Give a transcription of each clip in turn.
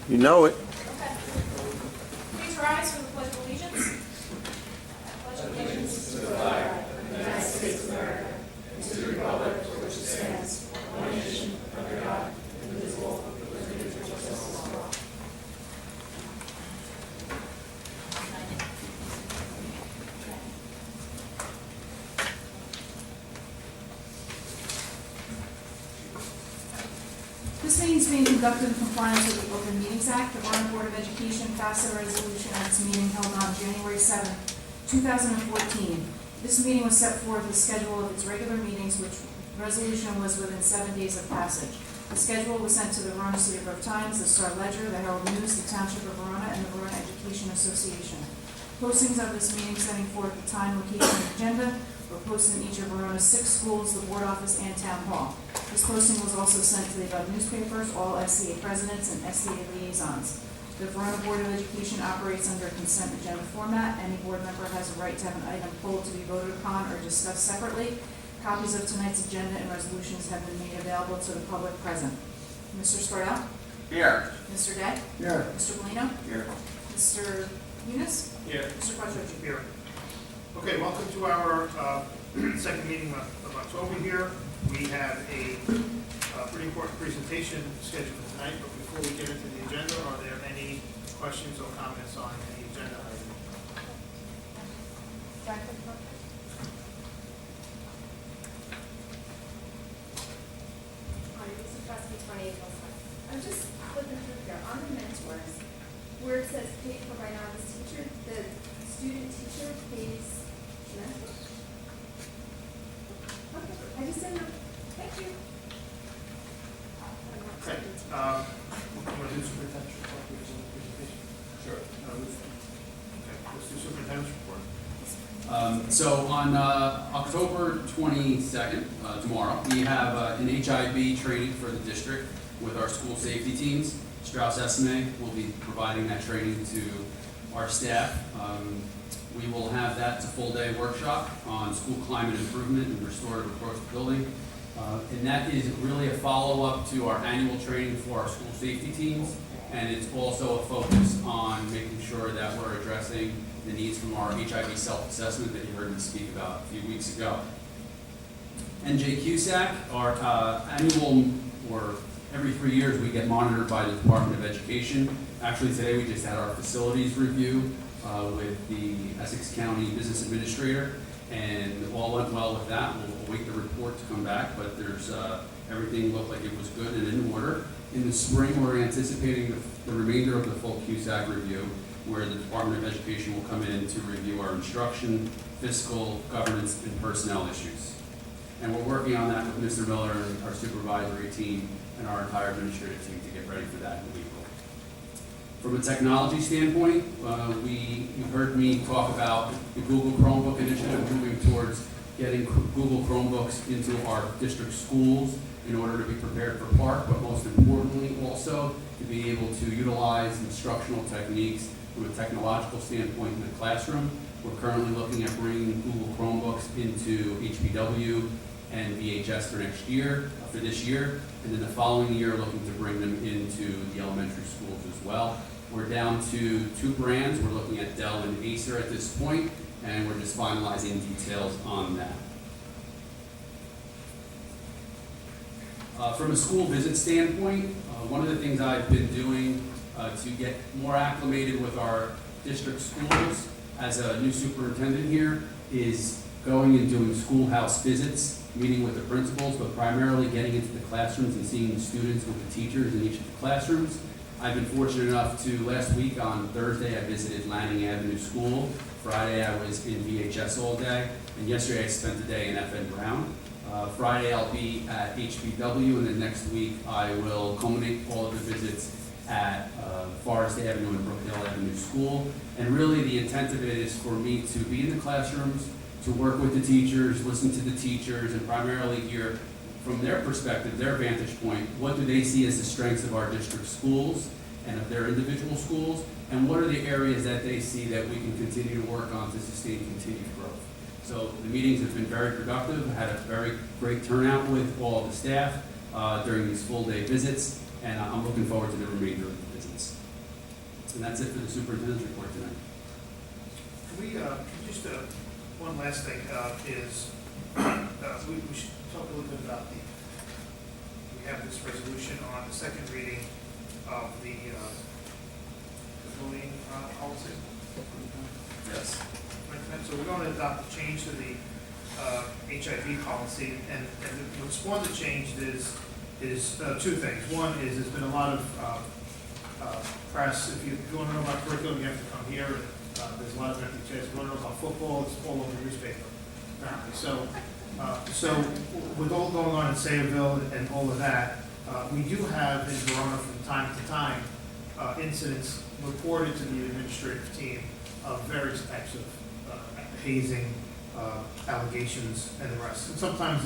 You know it. Okay. Please rise for the Pledge of Allegiance. I pledge allegiance to the flag of the United States of America and to the republic for which it stands, one nation, under God, indivisible, with liberty and justice for all. This meeting is being conducted in compliance with the Open Meetings Act. The Verona Board of Education passed a resolution at its meeting held on January 7, 2014. This meeting was set forth the schedule of its regular meetings, which resolution was within 7 days of passage. The schedule was sent to the Verona City Grove Times, the Star Ledger, the Herald News, the Township of Verona, and the Verona Education Association. Postings of this meeting setting forth the time, location, and agenda were posted in each of Verona's 6 schools, the board office, and town hall. This posting was also sent to the above newspapers, all SCA presidents, and SCA liaisons. The Verona Board of Education operates under consent agenda format. Any board member has a right to have an item pulled to be voted upon or discussed separately. Copies of tonight's agenda and resolutions have been made available to the public present. Mr. Sparrow? Here. Mr. Day? Here. Mr. Molino? Here. Mr. Eunice? Here. Mr. Quattrochi? Here. Okay, welcome to our second meeting of October here. We have a pretty important presentation scheduled for tonight, but before we get into the agenda, are there any questions or comments on the agenda item? I'm just flipping through here, on the mentors, where it says paid for by novice teacher, the student teacher pays mentors? Okay, I just didn't know, thank you. Okay. You want to do superintendent's report, please, on the presentation? Sure. Okay, let's do superintendent's report. So on October 22nd, tomorrow, we have an HIB training for the district with our school safety teams. Strauss Esme will be providing that training to our staff. We will have that, it's a full-day workshop on school climate improvement and restorative approach to building. And that is really a follow-up to our annual training for our school safety teams. And it's also a focus on making sure that we're addressing the needs from our HIB self-assessment that you heard me speak about a few weeks ago. NJQSAC, our annual, or every 3 years, we get monitored by the Department of Education. Actually, today we just had our facilities review with the Essex County Business Administrator, and all went well with that. We'll await the report to come back, but there's everything looked like it was good and in order. In the spring, we're anticipating the remainder of the full QSAC review, where the Department of Education will come in to review our instruction, fiscal, governance, and personnel issues. And we're working on that with Mr. Miller and our supervisory team and our entire administrative team to get ready for that in April. From a technology standpoint, you heard me talk about the Google Chromebook initiative, moving towards getting Google Chromebooks into our district schools in order to be prepared for PARC, but most importantly also to be able to utilize instructional techniques from a technological standpoint in the classroom. We're currently looking at bringing Google Chromebooks into HBW and VHS for next year, for this year, and then the following year looking to bring them into the elementary schools as well. We're down to 2 brands. We're looking at Dell and Acer at this point, and we're just finalizing details on that. From a school visit standpoint, one of the things I've been doing to get more acclimated with our district schools as a new superintendent here is going and doing schoolhouse visits, meeting with the principals, but primarily getting into the classrooms and seeing the students with the teachers in each of the classrooms. I've been fortunate enough to, last week on Thursday, I visited Lanning Avenue School. Friday I was in VHS all day, and yesterday I spent the day in FN Brown. Friday I'll be at HBW, and then next week I will culminate all of the visits at Forest Avenue and Brookdale Avenue School. And really the intent of it is for me to be in the classrooms, to work with the teachers, listen to the teachers, and primarily hear from their perspective, their vantage point, what do they see as the strengths of our district schools and of their individual schools, and what are the areas that they see that we can continue to work on to sustain continued growth. So the meetings have been very productive, had a very great turnout with all the staff during these full day visits, and I'm looking forward to the remainder of the visits. And that's it for the superintendent's report tonight. Can we just, one last thing, is, we should talk a little bit about we have this resolution on the second reading of the bullying policy. Yes. So we're going to adopt a change to the HIV policy, and what's one that changed is two things. One is there's been a lot of press. If you want to know about curriculum, you have to come here. And, there's a lot of empty chairs. If you want to know about football, it's all over the newspaper, apparently. So with all going on in Sayreville and all of that, we do have in Verona from time to time incidents reported to the administrative team of various types of hazing, allegations, and the rest. And sometimes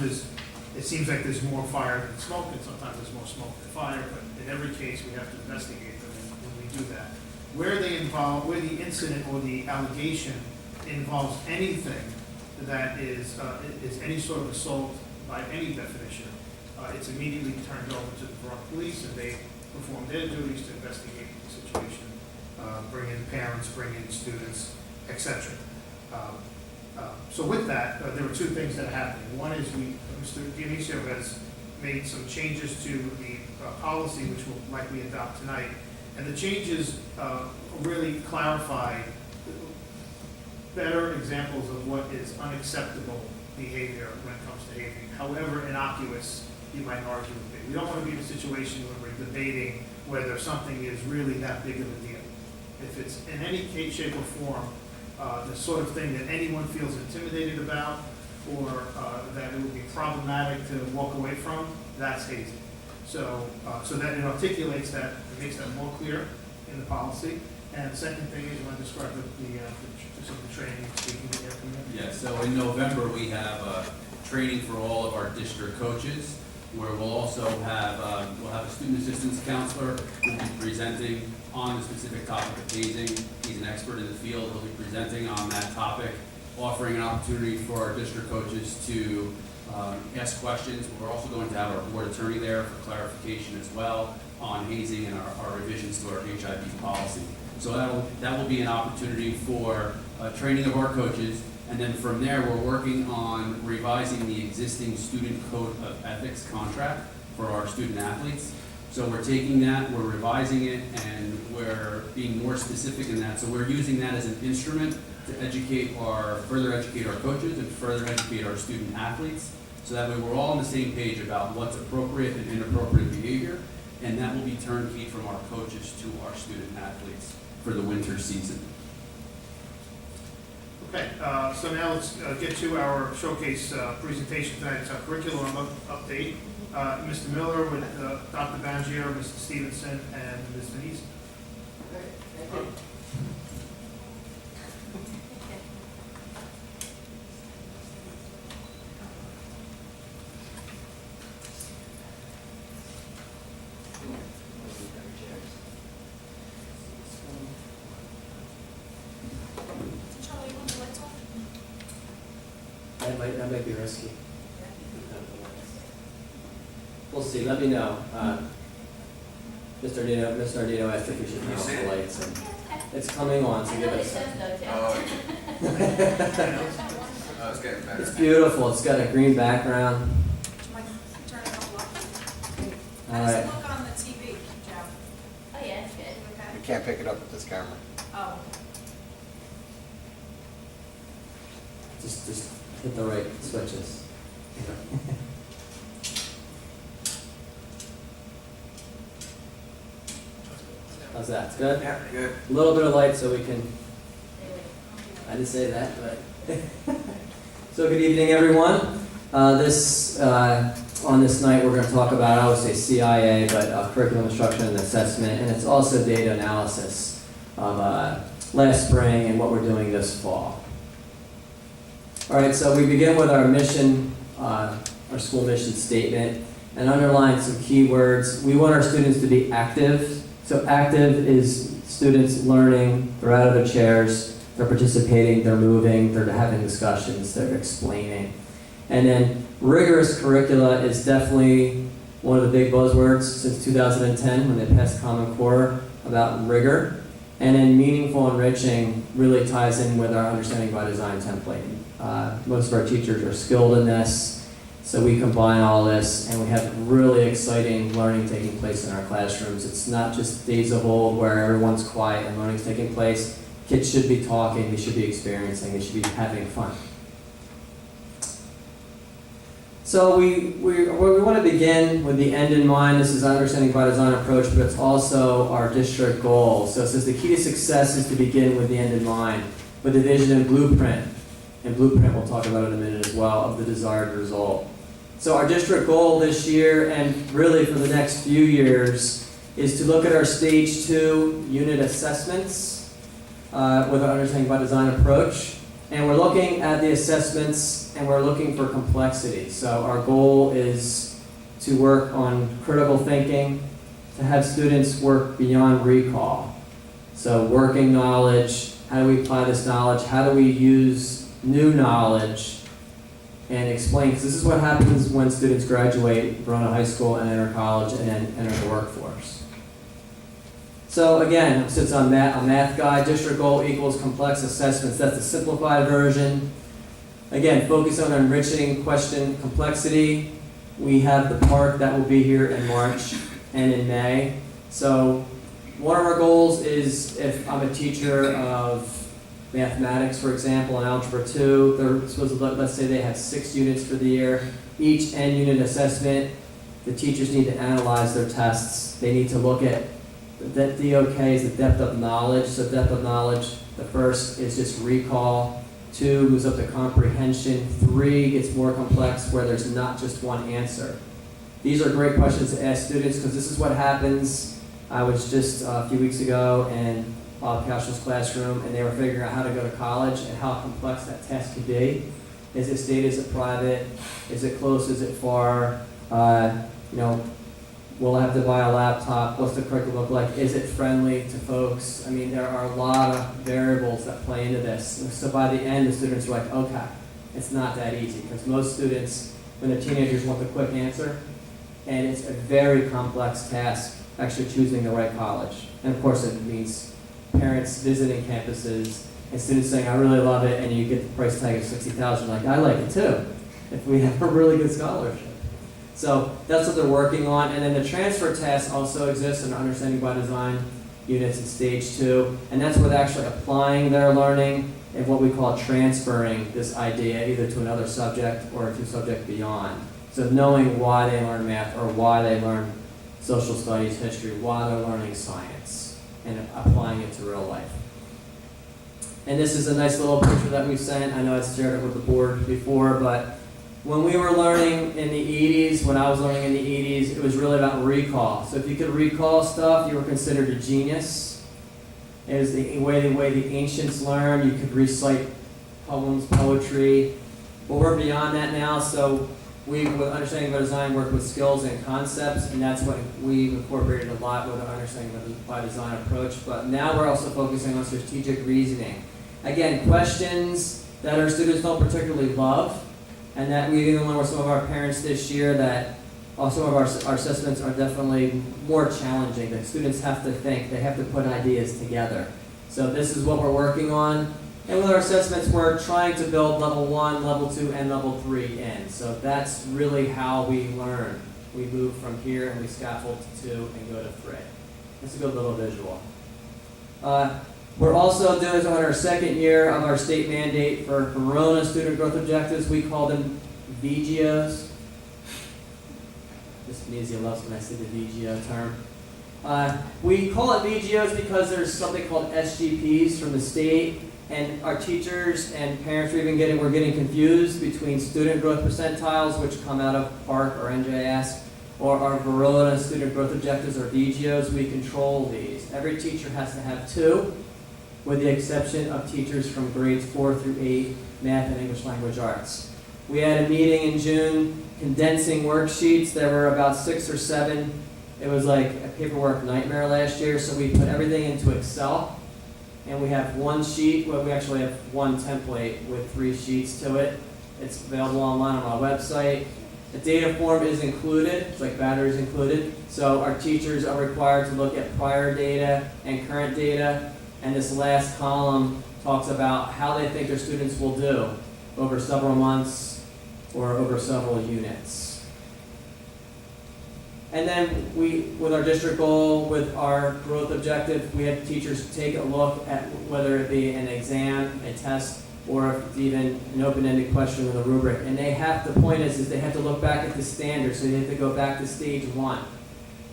it seems like there's more fire than smoke, and sometimes there's more smoke than fire, but in every case, we have to investigate them, and when we do that. Where the incident or the allegation involves anything that is any sort of assault by any definition, it's immediately turned over to the Verona Police, and they perform their duties to investigate the situation, bring in parents, bring in students, etc. So with that, there were two things that happened. One is Mr. Dionisio has made some changes to the policy, which we'll likely adopt tonight. And the changes really clarify better examples of what is unacceptable behavior when it comes to hazing, however innocuous you might argue would be. We don't want to be in a situation where we're debating whether something is really that big of a deal. If it's in any case, shape, or form, the sort of thing that anyone feels intimidated about or that it would be problematic to walk away from, that's hazing. So that it articulates that, it makes that more clear in the policy. And the second thing is, you want to describe some of the training speaking to the community? Yeah, so in November, we have training for all of our district coaches, where we'll also have, we'll have a student assistance counselor who will be presenting on the specific topic of hazing. He's an expert in the field. He'll be presenting on that topic, offering an opportunity for our district coaches to ask questions. We're also going to have our board attorney there for clarification as well on hazing and our revisions to our HIV policy. So that will be an opportunity for training of our coaches. And then from there, we're working on revising the existing student code of ethics contract for our student athletes. So we're taking that, we're revising it, and we're being more specific in that. So we're using that as an instrument to further educate our coaches and further educate our student athletes. So that way we're all on the same page about what's appropriate and inappropriate behavior. And that will be turnkey from our coaches to our student athletes for the winter season. Okay, so now let's get to our showcase presentation tonight. It's our curriculum update. Mr. Miller with Dr. Bangier, Mr. Stevenson, and Ms. Denise. Thank you. That might be risky. We'll see. Let me know. Mr. Ardino asked if we should turn off the lights, and it's coming on. So give us. It's getting better. It's beautiful. It's got a green background. Turn it off. All How does right. it look on the TV, Joe? Oh, yeah, it's good. Okay. You can't pick it up with this camera. Oh. Just hit the right switches. How's that? It's good? Yeah, good. A little bit of light so we can, I didn't say that, but. So good evening, everyone. On this night, we're going to talk about, I would say CIA, but curriculum instruction and assessment, and it's also data analysis of last spring and what we're doing this fall. All right, so we begin with our mission, our school mission statement, and underline some key words. We want our students to be active. So active is students learning, they're out of their chairs, they're participating, they're moving, they're having discussions, they're explaining. And then rigorous curricula is definitely one of the big buzzwords since 2010 when they passed Common Core about rigor. And then meaningful enriching really ties in with our understanding by design template. Most of our teachers are skilled in this, so we combine all this and we have really exciting learning taking place in our classrooms. It's not just days of old where everyone's quiet and learning's taking place. Kids should be talking, they should be experiencing, they should be having fun. So we want to begin with the end in mind. This is our understanding by design approach, but it's also our district goal. So it says the key to success is to begin with the end in mind, with the vision and blueprint. And blueprint we'll talk about in a minute as well, of the desired result. So our district goal this year, and really for the next few years, is to look at our stage 2 unit assessments with our understanding by design approach. And we're looking at the assessments and we're looking for complexity. So our goal is to work on critical thinking, to have students work beyond recall. So working knowledge, how do we apply this knowledge? How do we use new knowledge and explain? Because this is what happens when students graduate Verona High School and enter college and then enter the workforce. So again, since I'm a math guy, district goal equals complex assessments. That's the simplified version. Again, focus on enriching question complexity. We have the park that will be here in March and in May. So one of our goals is, if I'm a teacher of mathematics, for example, in Algebra 2, they're supposed to, let's say they have 6 units for the year. Each end unit assessment, the teachers need to analyze their tests. They need to look at that. DOK is the depth of knowledge. So depth of knowledge, the first is just recall. 2 moves up to comprehension. 3 gets more complex where there's not just one answer. These are great questions to ask students because this is what happens. I was just a few weeks ago in Bob Cash's classroom and they were figuring out how to go to college and how complex that test could be. Is it state, is it private? Is it close, is it far? Will I have to buy a laptop? What's the curriculum look like? Is it friendly to folks? I mean, there are a lot of variables that play into this. So by the end, the students are like, okay, it's not that easy. Because most students, when they're teenagers, want the quick answer. And it's a very complex task, actually choosing the right college. And of course, it means parents visiting campuses and students saying, I really love it, and you get the price tag of $60,000. Like, I like it too, if we have a really good scholarship. So that's what they're working on. And then the transfer test also exists in understanding by design units in stage 2. And that's where they're actually applying their learning and what we call transferring this idea either to another subject or to a subject beyond. So knowing why they learn math or why they learn social studies, history, why they're learning science and applying it to real life. And this is a nice little picture that we sent. I know I shared it with the board before, but when we were learning in the 80s, when I was learning in the 80s, it was really about recall. So if you could recall stuff, you were considered a genius. It was the way the ancients learned. You could recite poems, poetry. But we're beyond that now, so we, with understanding by design, work with skills and concepts, and that's what we've incorporated a lot with our understanding by design approach. But now we're also focusing on strategic reasoning. Again, questions that our students don't particularly love, and that we even learned with some of our parents this year that some of our assessments are definitely more challenging. The students have to think, they have to put ideas together. So this is what we're working on. And with our assessments, we're trying to build level 1, level 2, and level 3 in. So that's really how we learn. We move from here and we scaffold to 2 and go to 3. That's a good little visual. We're also doing on our second year of our state mandate for Verona student growth objectives. We call them VGOs. This Venezia loves when I say the VGO term. We call it VGOs because there's something called SGPs from the state, and our teachers and parents we're getting confused between student growth percentiles, which come out of PARC or NJS, or our Verona student growth objectives or VGOs. We control these. Every teacher has to have 2. With the exception of teachers from grades 4 through 8, math and English language arts. We had a meeting in June condensing worksheets. There were about 6 or 7. It was like a paperwork nightmare last year, so we put everything into Excel. And we have one sheet, well, we actually have one template with 3 sheets to it. It's available online on our website. The data form is included, it's like batteries included. So our teachers are required to look at prior data and current data. And this last column talks about how they think their students will do over several months or over several units. And then with our district goal, with our growth objective, we have teachers take a look at whether it be an exam, a test, or if it's even an open-ended question with a rubric. And the point is they have to look back at the standards, so they have to go back to stage 1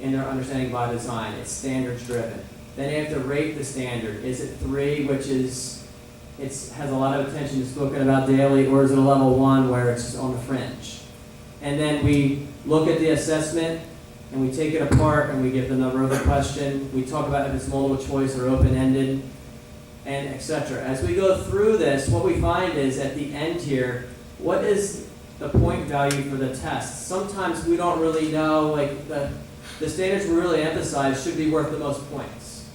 in their understanding by design. It's standards driven. Then they have to rate the standard. Is it 3, which has a lot of attention spoken about daily, or is it a level 1 where it's just on the fringe? And then we look at the assessment and we take it apart and we give the number of the question. We talk about if it's multiple choice or open-ended, and etc. As we go through this, what we find is at the end here, what is the point value for the test? Sometimes we don't really know, like the standards we really emphasize should be worth the most points.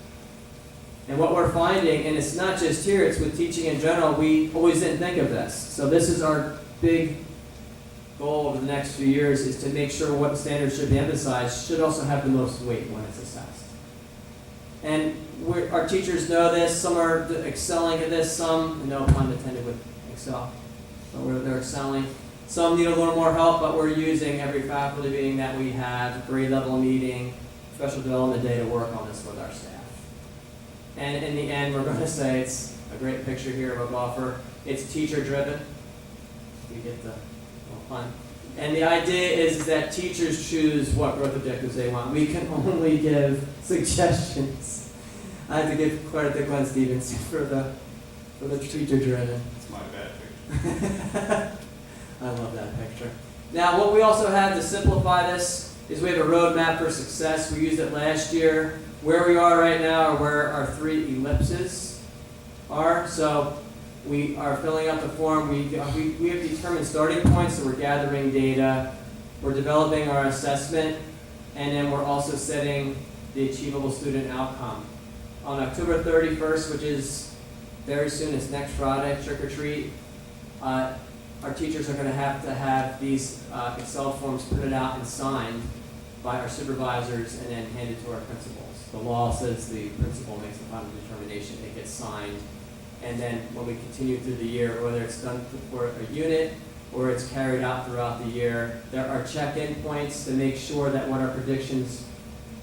And what we're finding, and it's not just here, it's with teaching in general, we always didn't think of this. So this is our big goal over the next few years, is to make sure what standards should be emphasized should also have the most weight when it's assessed. And our teachers know this. Some are excelling at this, some, no pun intended with excel, so they're excelling. Some need a little more help, but we're using every faculty meeting that we have, grade level meeting, special development day to work on this with our staff. And in the end, we're going to say it's a great picture here of a golfer. It's teacher driven. You get the little pun. And the idea is that teachers choose what growth objectives they want. We can only give suggestions. I have to give credit to Glenn Stevens for the teacher driven. It's my bad picture. I love that picture. Now, what we also have to simplify this is we have a roadmap for success. We used it last year. Where we are right now are where our 3 ellipses are. So we are filling out the form. We have determined starting points, so we're gathering data. We're developing our assessment, and then we're also setting the achievable student outcome. On October 31st, which is very soon, it's next Friday, trick or treat, our teachers are going to have these Excel forms printed out and signed by our supervisors and then handed to our principals. The law says the principal makes the final determination, it gets signed, and then when we continue through the year, whether it's done for a unit or it's carried out throughout the year, there are check-in points to make sure that what our predictions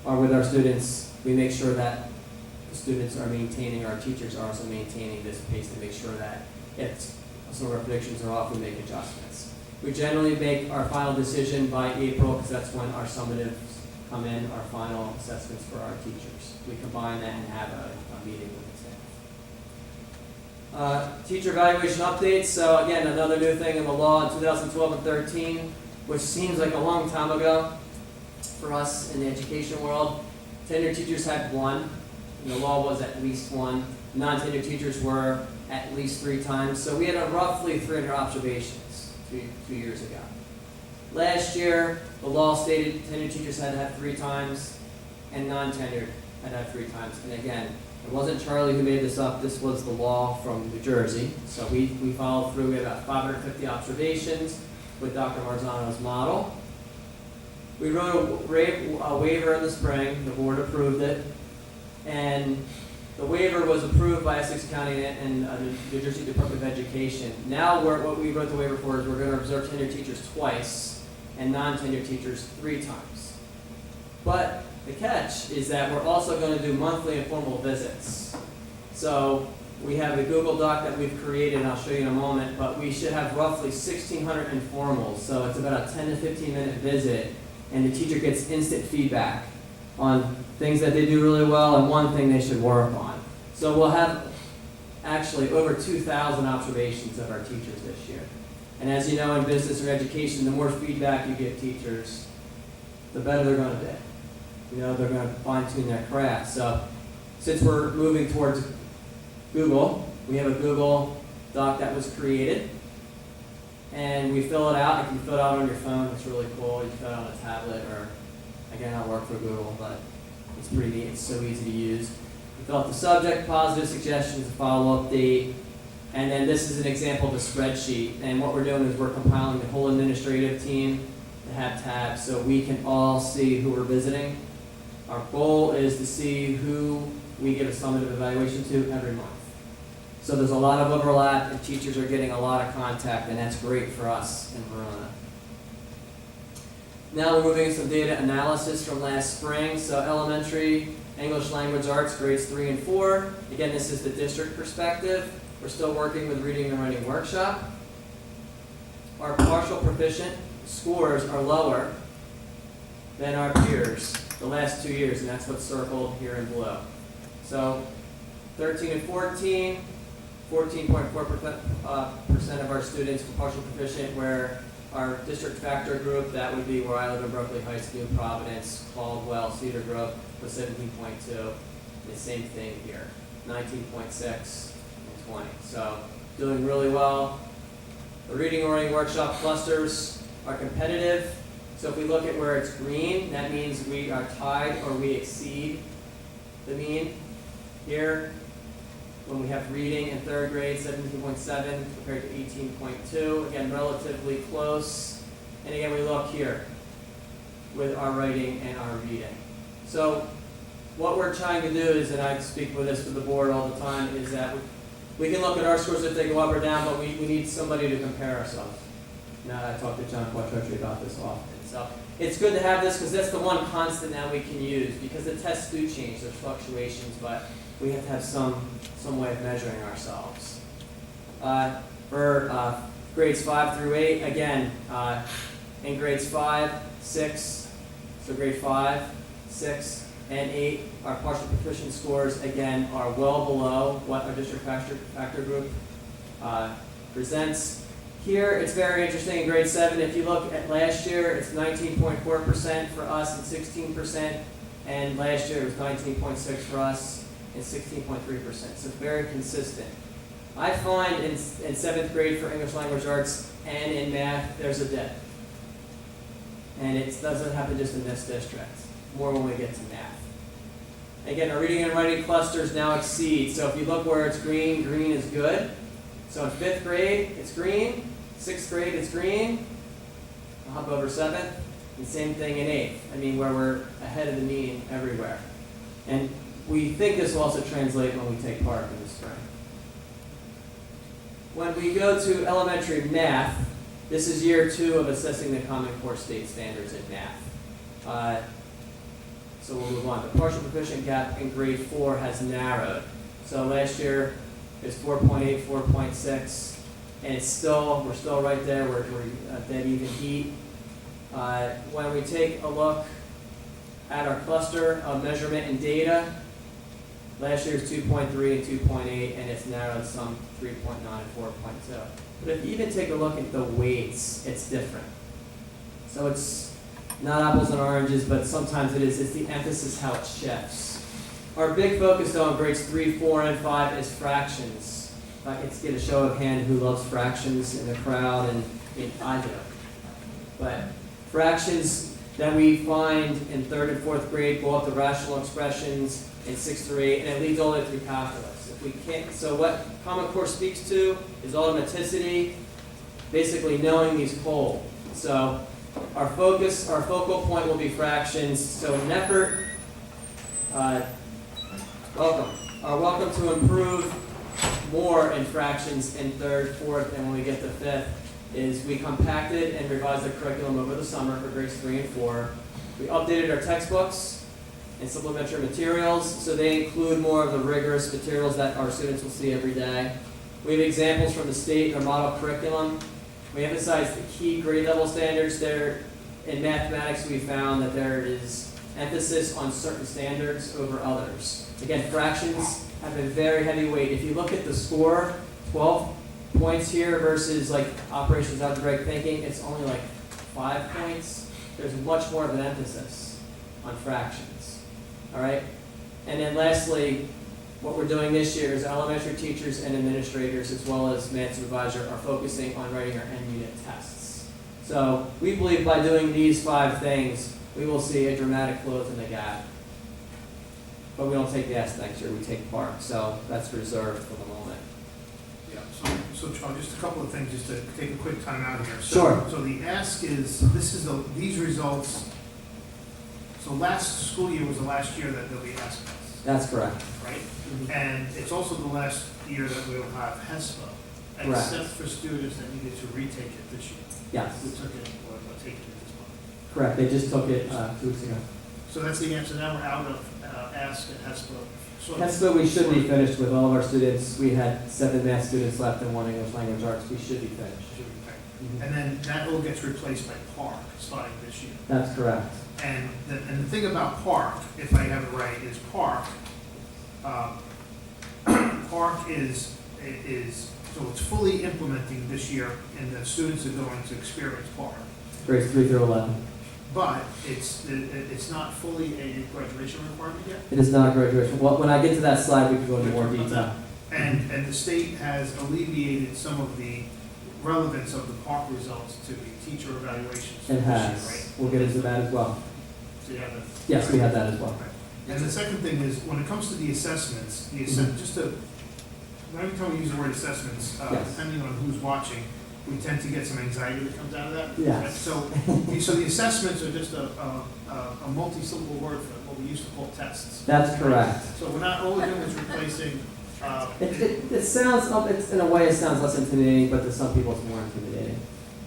are with our students, we make sure that the students are maintaining, our teachers are also maintaining this pace to make sure that if some of our predictions are off, we make adjustments. We generally make our final decision by April because that's when our summatives come in, our final assessments for our teachers. We combine that and have a meeting with the staff. Teacher evaluation updates. So again, another new thing in the law in 2012 and 13, which seems like a long time ago for us in the education world. Tenured teachers had 1. The law was at least 1. Non-tenured teachers were at least 3 times. So we had roughly 300 observations 2 years ago. Last year, the law stated tenured teachers had to have 3 times, and non-tenured had to have 3 times. And again, it wasn't Charlie who made this up. This was the law from New Jersey. So we followed through. We had about 550 observations with Dr. Marzano's model. We wrote a waiver in the spring. The board approved it. And the waiver was approved by Essex County and the New Jersey Department of Education. Now what we wrote the waiver for is we're going to observe tenured teachers twice and non-tenured teachers 3 times. But the catch is that we're also going to do monthly informal visits. So we have a Google Doc that we've created, and I'll show you in a moment, but we should have roughly 1,600 informals. So it's about a 10 to 15 minute visit, and the teacher gets instant feedback on things that they do really well and one thing they should work on. So we'll have actually over 2,000 observations of our teachers this year. And as you know, in business or education, the more feedback you give teachers, the better they're going to be. You know, they're going to fine-tune their craft. So since we're moving towards Google, we have a Google Doc that was created. And we fill it out. You can fill it out on your phone. It's really cool. You can fill it out on a tablet, or again, I work for Google, but it's pretty neat. It's so easy to use. We fill out the subject, positive suggestions, a follow-up date, and then this is an example of a spreadsheet. And what we're doing is we're compiling the whole administrative team to have tabs so we can all see who we're visiting. Our goal is to see who we give a summative evaluation to every month. So there's a lot of overlap, and teachers are getting a lot of contact, and that's great for us in Verona. Now we're moving to some data analysis from last spring. So elementary, English language arts, grades 3 and 4. Again, this is the district perspective. We're still working with reading and writing workshop. Our partial proficient scores are lower than our peers the last 2 years, and that's what's circled here in blue. So 13 and 14, 14.4% of our students were partial proficient, where our district factor group, that would be where I live in Berkeley Heights, New Providence, Caldwell, Cedar Grove, was 17.2. The same thing here, 19.6 and 20. So doing really well. The reading and writing workshop clusters are competitive. So if we look at where it's green, that means we are tied or we exceed the mean. Here, when we have reading in third grade, 17.7 compared to 18.2. Again, relatively close. And again, we look here with our writing and our reading. So what we're trying to do is, and I speak with this with the board all the time, is that we can look at our scores if they go up or down, but we need somebody to compare ourselves. Now, I talked to John Quattrocci about this often. So it's good to have this because that's the one constant that we can use, because the tests do change, there's fluctuations, but we have to have some way of measuring ourselves. For grades 5 through 8, again, in grades 5, 6, so grade 5, 6, and 8, our partial proficient scores, again, are well below what our district factor group presents. Here, it's very interesting in grade 7. If you look at last year, it's 19.4% for us and 16%, and last year it was 19.6% for us and 16.3%. So very consistent. I find in 7th grade for English language arts and in math, there's a dip. And it doesn't happen just in this district, more when we get to math. Again, our reading and writing clusters now exceed. So if you look where it's green, green is good. So in 5th grade, it's green. 6th grade, it's green. I'll hop over 7th. And same thing in 8th. I mean, where we're ahead of the mean everywhere. And we think this will also translate when we take part in the spring. When we go to elementary math, this is year 2 of assessing the Common Core state standards in math. So we'll move on. The partial proficient gap in grade 4 has narrowed. So last year it's 4.8, 4.6, and we're still right there. We're dead even heat. When we take a look at our cluster of measurement and data, last year's 2.3 and 2.8, and it's narrowed some 3.9 and 4.2. But if you even take a look at the weights, it's different. So it's not apples and oranges, but sometimes it is. It's the emphasis, how it shifts. Our big focus, though, in grades 3, 4, and 5 is fractions. If I could get a show of hand who loves fractions in the crowd, and I do. But fractions that we find in 3rd and 4th grade go up to rational expressions in 6 through 8, and it leads all the way through calculus. If we can't, so what Common Core speaks to is automaticity, basically knowing these cold. So our focal point will be fractions. So in an effort, welcome to improve more in fractions in 3rd, 4th, and when we get to 5th, is we compacted and revised the curriculum over the summer for grades 3 and 4. We updated our textbooks and supplementary materials, so they include more of the rigorous materials that our students will see every day. We have examples from the state and our model curriculum. We emphasize the key grade level standards. There, in mathematics, we found that there is emphasis on certain standards over others. Again, fractions have a very heavy weight. If you look at the score, 12 points here versus like operations algebraic thinking, it's only like 5 points. There's much more of an emphasis on fractions. All right? And then lastly, what we're doing this year is elementary teachers and administrators, as well as math supervisor, are focusing on writing our end unit tests. So we believe by doing these 5 things, we will see a dramatic close in the gap. But we don't take the S next year, we take part. So that's reserved for the moment. Yeah, so Charles, just a couple of things, just to take a quick time out here. Sure. So the ask is, these results, so last school year was the last year that they'll be asked us, That's correct. right? right? And it's also the last year that we'll have HESPA, Correct. except for students that needed to retake it this year. Yes, We took it, or taking it this month. correct. They just took it 2 weeks ago. So that's the answer. Now we're out of ASK and HESPA. Sort of- That's what we should be finished with all of our students. We had 7 math students left and 1 English language arts. We should be finished. And then that all gets replaced by Park starting this year. That's correct. And the thing about Park, if I have it right, is Park, Park is, so it's fully implementing this year, and the students are going to experience Park. Grades 3 through 11. But it's not fully a graduation requirement yet. It is not graduation. Well, when I get to that slide, we can go into more detail. And the state has alleviated some of the relevance of the Park results to the teacher evaluations It this year, has. right? We'll get into that as well. So you have that. Yes, we have that as well. And the second thing is, when it comes to the assessments, just to, every time we use the word assessments, Yes. depending on who's watching, we tend to get some anxiety that comes out of that. Yes. So the assessments are just a multi-syllable word for what we used to call tests. That's correct. So we're not, all we're doing is replacing, It sounds, it's, in a way, it sounds less intimidating, but to some people, it's more intimidating.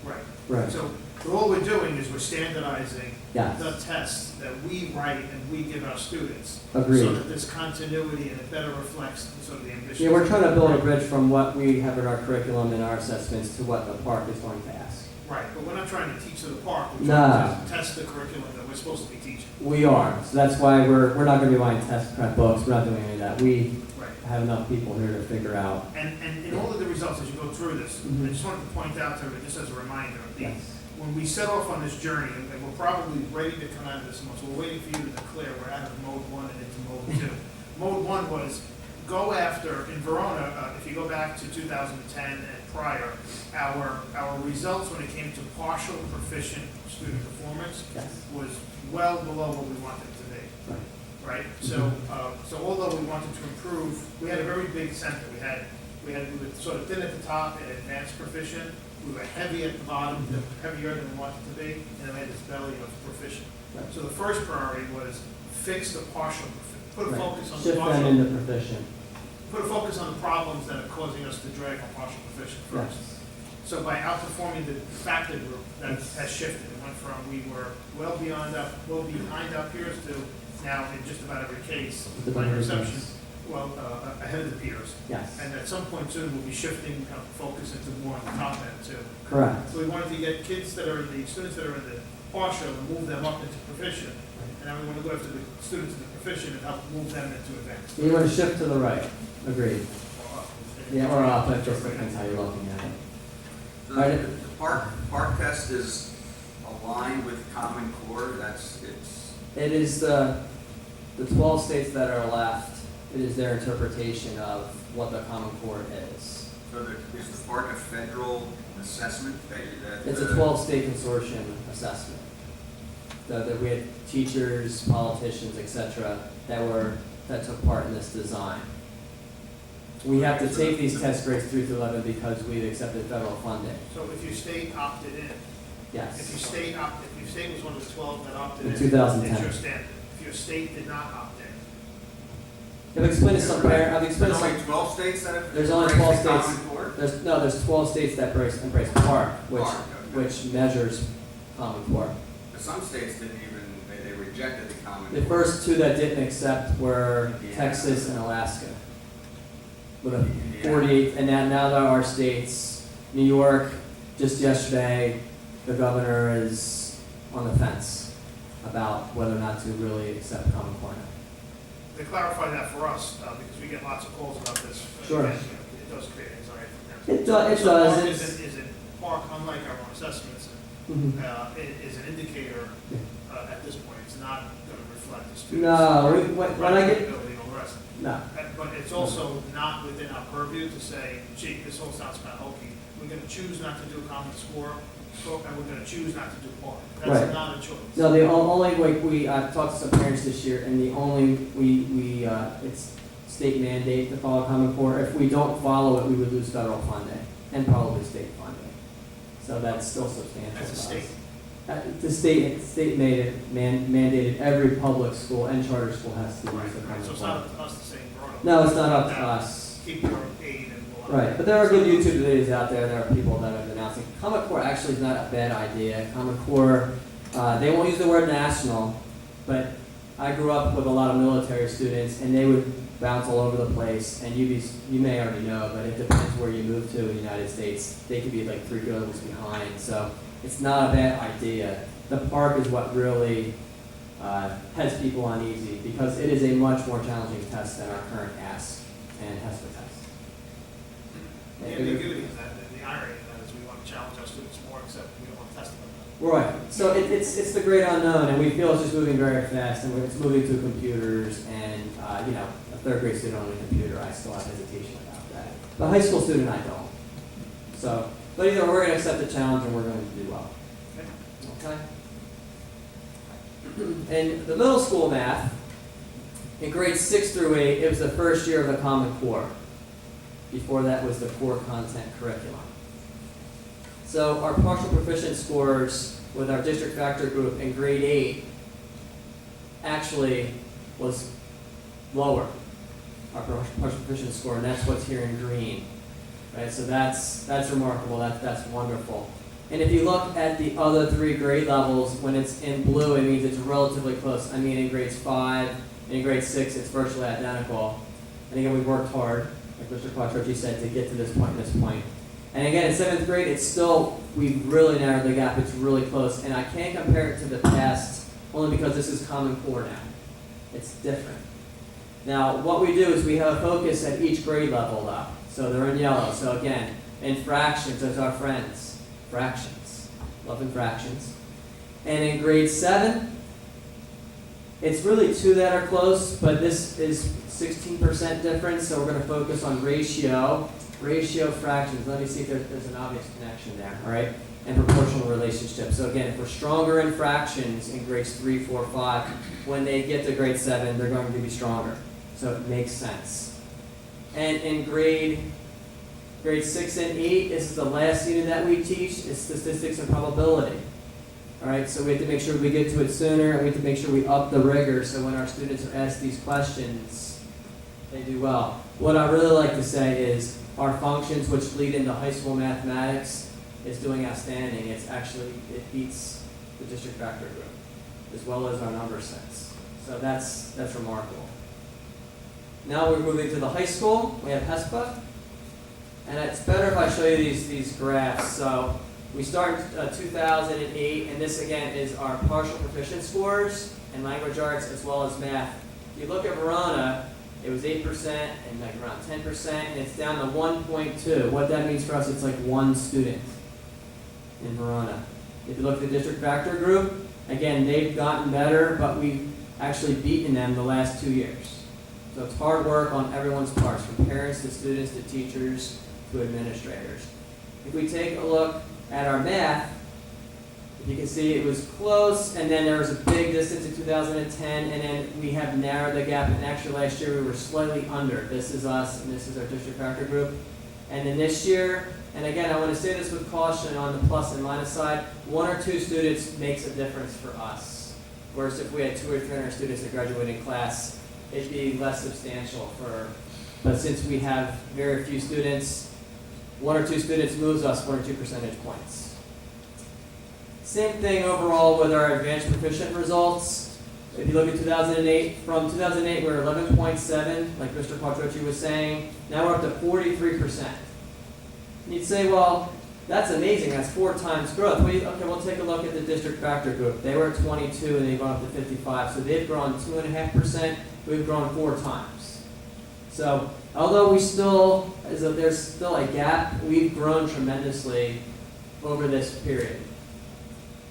right. Right. So all we're doing is we're standardizing Yes. the tests that we write and we give our students. Agreed. So that there's continuity and it better reflects sort of the ambition. Yeah, we're trying to build a bridge from what we have in our curriculum and our assessments to what the park is going to ask. Right, but we're not trying to teach to the park, we're No. trying to test the curriculum that we're supposed to be teaching. We are, so that's why we're not gonna be buying test prep books, we're not doing any of that. We Right. have enough people here to figure out. And in all of the results as you go through this, Mhm. I just wanted to point out to everybody, just as a reminder, Yes. when we set off on this journey, and we're probably ready to come out of this month, so we're waiting for you to declare we're out of mode 1 and into mode 2. Mode 1 was go after, in Verona, if you go back to 2010 and prior, our results when it came to partial proficient student performance Yes. was well below what we wanted it to be. Right. Right, so although we wanted to improve, we had a very big center. We were sort of thin at the top and advanced proficient. We were heavy at the bottom, heavier than we wanted to be, and then we had this belly of proficient. Right. So the first priority was fix the partial, put a Right. focus on the Shift them partial, into proficient. put a focus on the problems that are causing us to drag on partial proficient first. Yes. So by outperforming the factor group, that has shifted. It went from, we were well behind our peers to now in just about every case, The by better perception, results. well, ahead of the peers. Yes. And at some point soon, we'll be shifting kind of focus into more on the top end too. Correct. So we wanted to get kids that are in the, students that are in the partial and move them up into proficient. And then we want to go after the students in the proficient and help move them into advanced. You want to shift to the right. Agreed. Or up. Yeah, or up, it just depends how you're looking at it. So Right. the park test is aligned with Common Core, It is the 12 states that are left, it is their interpretation of what the Common Core is. so is the park a federal assessment? It's a 12-state consortium assessment. That we had teachers, politicians, et cetera, that took part in this design. We have to take these test grades 3 through 11 because we've accepted federal funding. So if your state opted in, if Yes. your state was one of the 12 that opted In in, 2010. it's your standard. If your state did not opt in, I've explained to some parents, I've There's explained to only some, 12 states that have There's only embraced 12 the states. Common Core? there's 12 states that embrace PARC, Park, okay. which measures Common Core. But some states didn't even, they rejected the Common Core. The first 2 that didn't accept were Indiana. Texas and Alaska. With a 48, and now there are states, New York, just yesterday, the governor is on the fence about whether or not to really accept Common Core now. to clarify that for us, because we get lots of calls about this. Sure. Again, it does create anxiety for parents. It So does, PARC it's- isn't, PARC, unlike our own assessments, Mhm. is an indicator at this point. It's not going to reflect the students' No, when I get, ability and all the rest. no, But it's also not within our purview to say, gee, this all sounds kind of hokey. We're going to choose not to do a common score, and we're going to choose not to do PARC. Right. That's not a choice. no, the only, like, I've talked to some parents this year, and the only, it's state mandate to follow Common Core. If we don't follow it, we would lose federal funding, and probably state funding. So that's still substantial. As a to us. state. The state made it, mandated every public school and charter school has to use Right, the right. Common So it's Core. not up to us to say, Verona, No, it's not up to us. Keep your aid and we'll. Right, but there are good YouTube videos out there. There are people that are announcing. Common Core actually is not a bad idea. Common Core, they won't use the word national, but I grew up with a lot of military students, and they would bounce all over the place. And you may already know, but it depends where you move to in the United States. They could be like 3 levels behind, so it's not a bad idea. The park is what really has people uneasy because it is a much more challenging test than our current ASK and HESPA test. The ambiguity is that, the irony of that is we want to challenge our students more, except we don't want to test them. Right. So it's the great unknown, and we feel it's just moving very fast, and it's moving to computers, and a 3rd grade student on a computer, I still have hesitation about that. But a high school student, I don't. So, but either we're going to accept the challenge, and we're going to do well. Okay. In the middle school math, in grades 6 through 8, it was the first year of the Common Core. Before that was the core content curriculum. So our partial proficient scores with our district factor group in grade 8 actually was lower, our partial proficient score, and that's what's here in green. Right? So that's remarkable, that's wonderful. And if you look at the other 3 grade levels, when it's in blue, it means it's relatively close. I mean, in grades 5 and in grade 6, it's virtually identical. And again, we worked hard, like Mr. Quattrochi said, to get to this point and this point. And again, in 7th grade, it's still, we've really narrowed the gap. It's really close. And I can't compare it to the past only because this is Common Core now. It's different. Now, what we do is we have a focus at each grade level, though. So they're in yellow. So again, in fractions, there's our friends. Fractions. Love in fractions. And in grade 7, it's really 2 that are close, but this is 16% difference, so we're going to focus on ratio fractions. Let me see if there's an obvious connection there, all right? And proportional relationship. So again, if we're stronger in fractions in grades 3, 4, 5, when they get to grade 7, they're going to be stronger. So it makes sense. And in grade 6 and 8, this is the last unit that we teach, is statistics and probability. All right, so we have to make sure we get to it sooner, and we have to make sure we up the rigor so when our students are asked these questions, they do well. What I really like to say is our functions, which lead into high school mathematics, is doing outstanding. It beats the district factor group, as well as our number sets. So that's remarkable. Now we're moving to the high school. We have HESPA. And it's better if I show you these graphs. So we start in 2008, and this again is our partial proficient scores in language arts as well as math. If you look at Verona, it was 8% and like around 10%, and it's down to 1.2. What that means for us, it's like 1 student in Verona. If you look at the district factor group, again, they've gotten better, but we've actually beaten them the last 2 years. So it's hard work on everyone's parts, from parents to students to teachers to administrators. If we take a look at our math, you can see it was close, and then there was a big distance in 2010, and then we have narrowed the gap, and actually last year we were slightly under. This is us, and this is our district factor group. And then this year, and again, I want to say this with caution on the plus and minus side, 1 or 2 students makes a difference for us. Whereas if we had 200 or 300 students that graduate in class, it'd be less substantial but since we have very few students, 1 or 2 students moves us 1 or 2 percentage points. Same thing overall with our advanced proficient results. If you look at 2008, from 2008 we were 11.7, like Mr. Quattrochi was saying. Now we're up to 43%. And you'd say, well, that's amazing. That's 4 times growth. Okay, we'll take a look at the district factor group. They were at 22 and they've gone up to 55. So they've grown 2.5%. We've grown 4 times. So although there's still a gap, we've grown tremendously over this period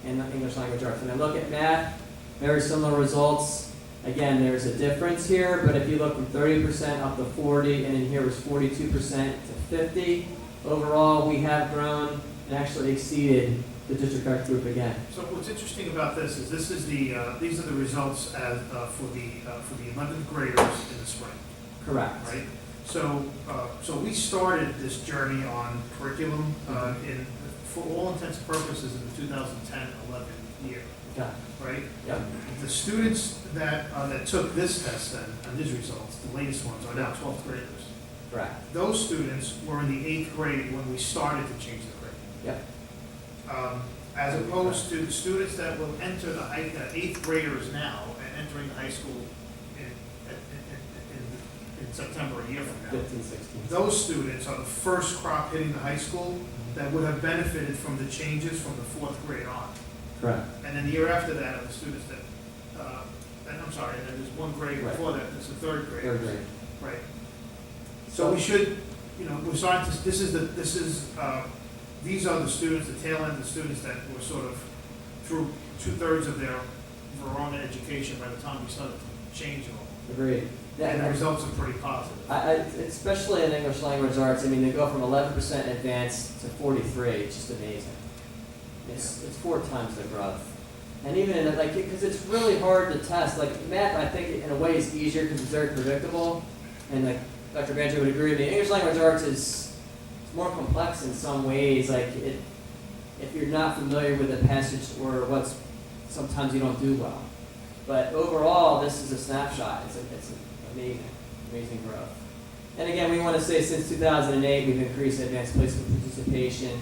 in the English language arts. And I look at math, very similar results. Again, there's a difference here, but if you look from 30% up to 40, and in here was 42% to 50, overall we have grown and actually exceeded the district factor group again. So what's interesting about this is these are the results for the 11th graders in the spring. Correct. Right. So we started this journey on curriculum for all intents and purposes in the 2010-11 year. Okay. right? Yep. The students that took this test then, and these results, the latest ones, are now 12th graders. Correct. Those students were in the 8th grade when we started to change the curriculum. Yep. As opposed to the students that will enter the 8th graders now and entering high school in September, a year from now. 15, 16. Those students are the first crop hitting the high school that would have benefited from the changes from the 4th grade on. Correct. And then the year after that are the students that, and I'm sorry, and then there's one grade Right. before that, there's the 3rd grade. Third grade. Right. So we should, we're starting to, these are the students, the tail end of the students that were sort of through 2/3 of their Verona education by the time we started to change it all. Agreed. And the Yeah, results are pretty positive. especially in English language arts, I mean, they go from 11% advanced to 43. It's just amazing. It's 4 times the growth. And even in because it's really hard to test. Like math, I think in a way is easier because it's very predictable. And like Dr. Banjo would agree with me, English language arts is more complex in some ways. If you're not familiar with the passage or sometimes you don't do well. But overall, this is a snapshot. It's amazing growth. And again, we want to say since 2008, we've increased advanced placement participation,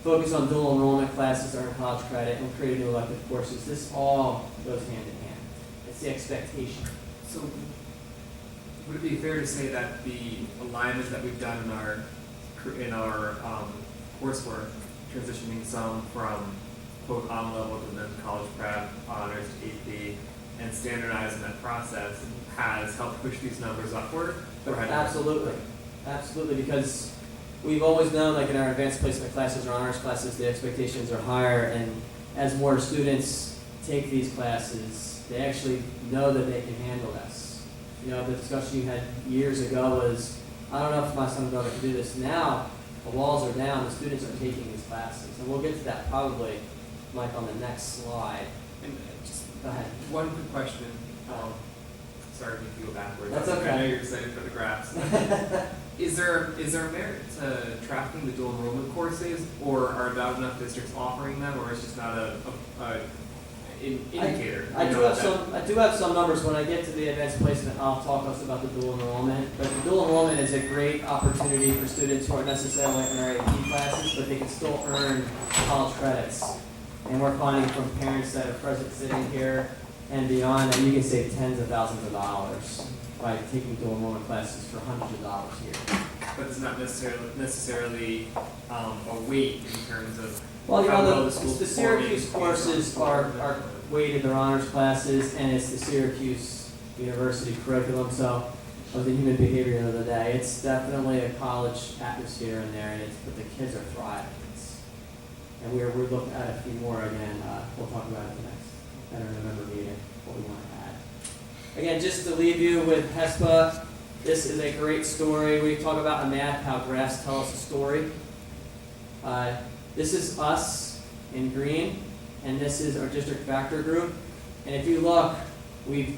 focus on dual enrollment classes to earn college credit, and created new elective courses. This all goes hand in hand. It's the expectation. So, would it be fair to say that the alignment that we've done in our coursework, transitioning some from quote on level to then college prep, honors to AP, and standardizing that process has helped push these numbers upward? Absolutely, because we've always known, like in our advanced placement classes or honors classes, the expectations are higher, and as more students take these classes, they actually know that they can handle this. The discussion you had years ago was, I don't know if my son or daughter can do this. Now, the walls are down, the students are taking these classes, and we'll get to that probably, Mike, on the next slide. And just Go ahead. one quick question. Sorry to make you go backwards. That's I know okay. you're excited for the graphs. Is there merit to tracking the dual enrollment courses, or are about enough districts offering them, or it's just not an indicator? I do have some numbers. When I get to the advanced placement, I'll talk also about the dual enrollment. But the dual enrollment is a great opportunity for students who aren't necessarily in our AP classes, but they can still earn college credits. And we're finding from parents that are present sitting here and beyond that you can save tens of thousands of dollars by taking dual enrollment classes for hundreds of dollars here. But it's not necessarily a weight in terms of Well, how well the the school's Syracuse performing courses based on- are weighted, they're honors classes, and it's the Syracuse University curriculum. So I was in human behavior the other day. It's definitely a college atmosphere in there, but the kids are thriving. And we're looking at a few more again. We'll talk about it at our November meeting, what we want to add. Again, just to leave you with HESPA, this is a great story. We talk about in math how graphs tell us a story. This is us in green, and this is our district factor group. And if you look, we've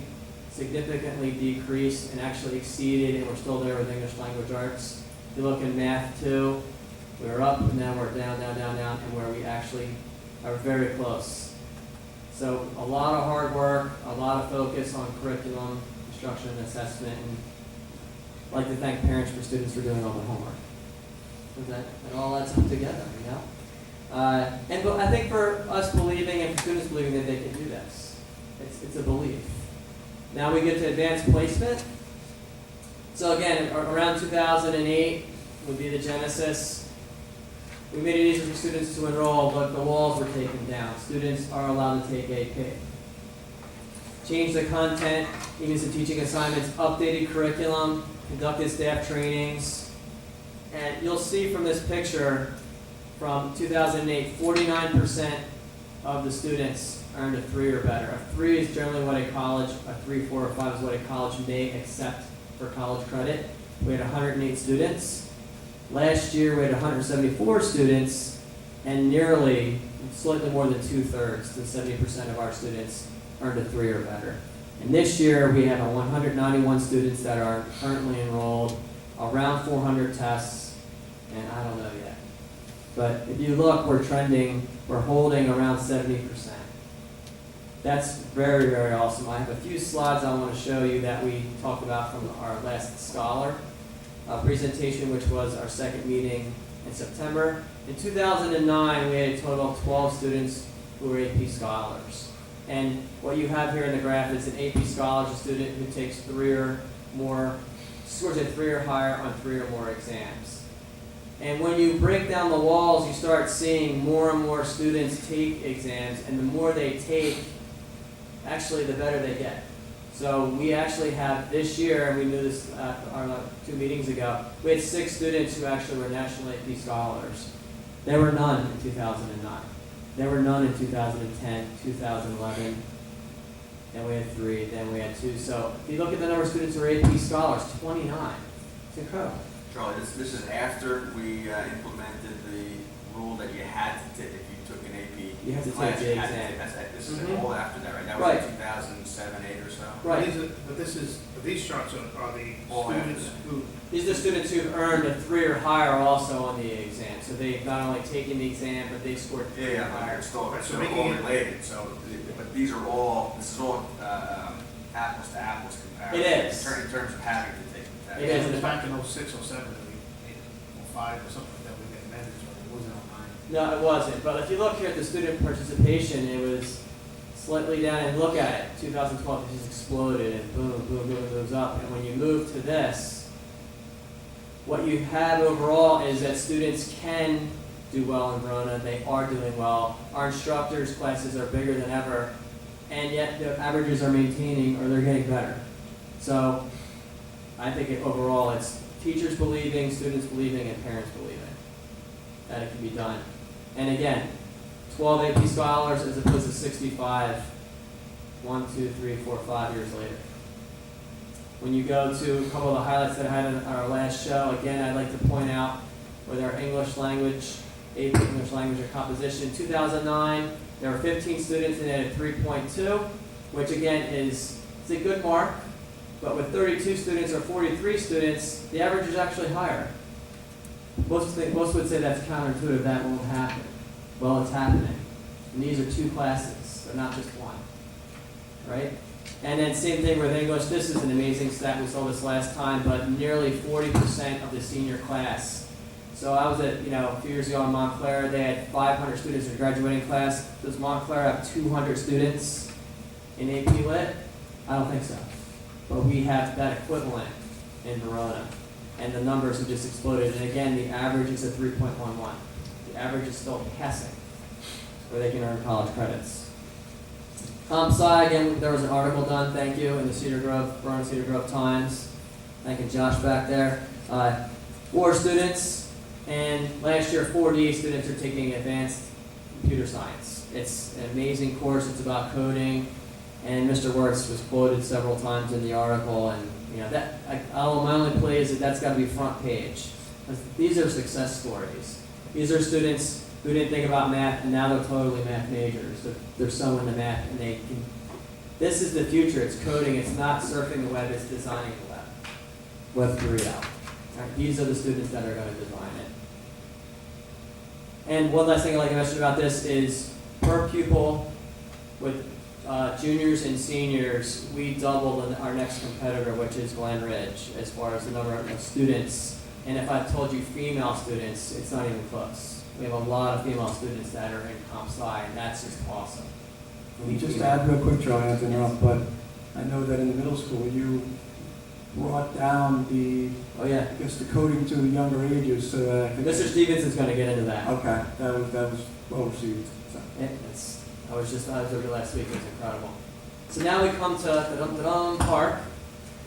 significantly decreased and actually exceeded, and we're still there with English language arts. If you look in math too, we're up, and now we're down, and where we actually are very close. So a lot of hard work, a lot of focus on curriculum, instruction, and assessment, and I'd like to thank parents for students for doing all the homework. It all adds up together, But I think for us believing and for students believing that they can do this, it's a belief. Now we get to advanced placement. So again, around 2008 would be the genesis. We made it easier for students to enroll, but the walls were taken down. Students are allowed to take AP. Change the content, even some teaching assignments, updated curriculum, conducted staff trainings. And you'll see from this picture from 2008, 49% of the students earned a 3 or better. A 3 is generally what a college, a 3, 4, or 5 is what a college may accept for college credit. We had 108 students. Last year we had 174 students, and slightly more than 2/3, to 70% of our students earned a 3 or better. And this year we have 191 students that are currently enrolled, around 400 tests, and I don't know yet. But if you look, we're holding around 70%. That's very, very awesome. I have a few slides I want to show you that we talked about from our last Scholar presentation, which was our second meeting in September. In 2009, we had a total of 12 students who were AP Scholars. And what you have here in the graph is an AP Scholars, a student who takes 3 or more, scores a 3 or higher on 3 or more exams. And when you break down the walls, you start seeing more and more students take exams, and the more they take, actually the better they get. So we actually have this year, and we knew this our 2 meetings ago, we had 6 students who actually were National AP Scholars. There were none in 2009. There were none in 2010, 2011. Then we had 3, then we had 2. So if you look at the number of students who are AP Scholars, 29. It's incredible. Charlie, this is after we implemented the rule that you had to take, if you took an AP You have to class, take the you had to exam. take- This is Mhm. all after that, right? That Right. was in 2007, 8 or so? Right. But these charts are the All students after who, These are students who've earned a 3 or higher also on the exam. So they've not only taken the exam, but they've scored 3 or Yeah, higher. it's still, Right, so they're making all it- related, so, but these are all, this is all apples to apples comparison. It is. In terms of having to take the test. It is. it was back in 06, 07, that we made, 05 or something like that, we got amended, so it wasn't 09. No, it wasn't. But if you look here at the student participation, it was slightly down. And look at it. 2012, it just exploded and boom, boom, boom, it moves up. And when you move to this, what you have overall is that students can do well in Verona. They are doing well. Our instructors' classes are bigger than ever, and yet the averages are maintaining or they're getting better. So I think overall it's teachers believing, students believing, and parents believing that it can be done. And again, 12 AP Scholars as opposed to 65, 1, 2, 3, 4, 5 years later. When you go to a couple of the highlights that I had in our last show, again, I'd like to point out with our English language, AP English language or composition, 2009, there were 15 students and they had a 3.2, which again it's a good mark, but with 32 students or 43 students, the average is actually higher. Most would say that's counterintuitive, that won't happen. Well, it's happening. And these are 2 classes, they're not just 1, right? And then same thing with English. This is an amazing stat. We saw this last time, but nearly 40% of the senior class. So I was at, a few years ago in Montclair. They had 500 students in the graduating class. Does Montclair have 200 students in AP Lit? I don't think so. But we have that equivalent in Verona. And the numbers have just exploded. And again, the average is a 3.11. The average is still passing, where they can earn college credits. Again, there was an article done, thank you, in the Verona Cedar Grove Times. Thanking Josh back there. 4 students, and last year 40 students are taking advanced computer science. It's an amazing course, it's about coding, and Mr. Wirtz was quoted several times in the article, and my only play is that's got to be front page. These are success stories. These are students who didn't think about math, and now they're totally math majors. They're so into math, and they can. This is the future. It's coding. It's not surfing the web. It's designing the web. Web 3.0. Right, these are the students that are going to design it. And one last thing I'd like to mention about this is per pupil with juniors and seniors, we doubled our next competitor, which is Glen Ridge, as far as the number of students. And if I told you female students, it's not even close. We have a lot of female students that are in comp sci, and that's just awesome. Let me just add real quick, Charlie, not to interrupt, but I know that in the middle school, you brought down the coding to the younger ages, so that I think. Mr. Stevenson's going to get into that. Okay, that was well received. So. I was over last week. It was incredible. So now we come to Park.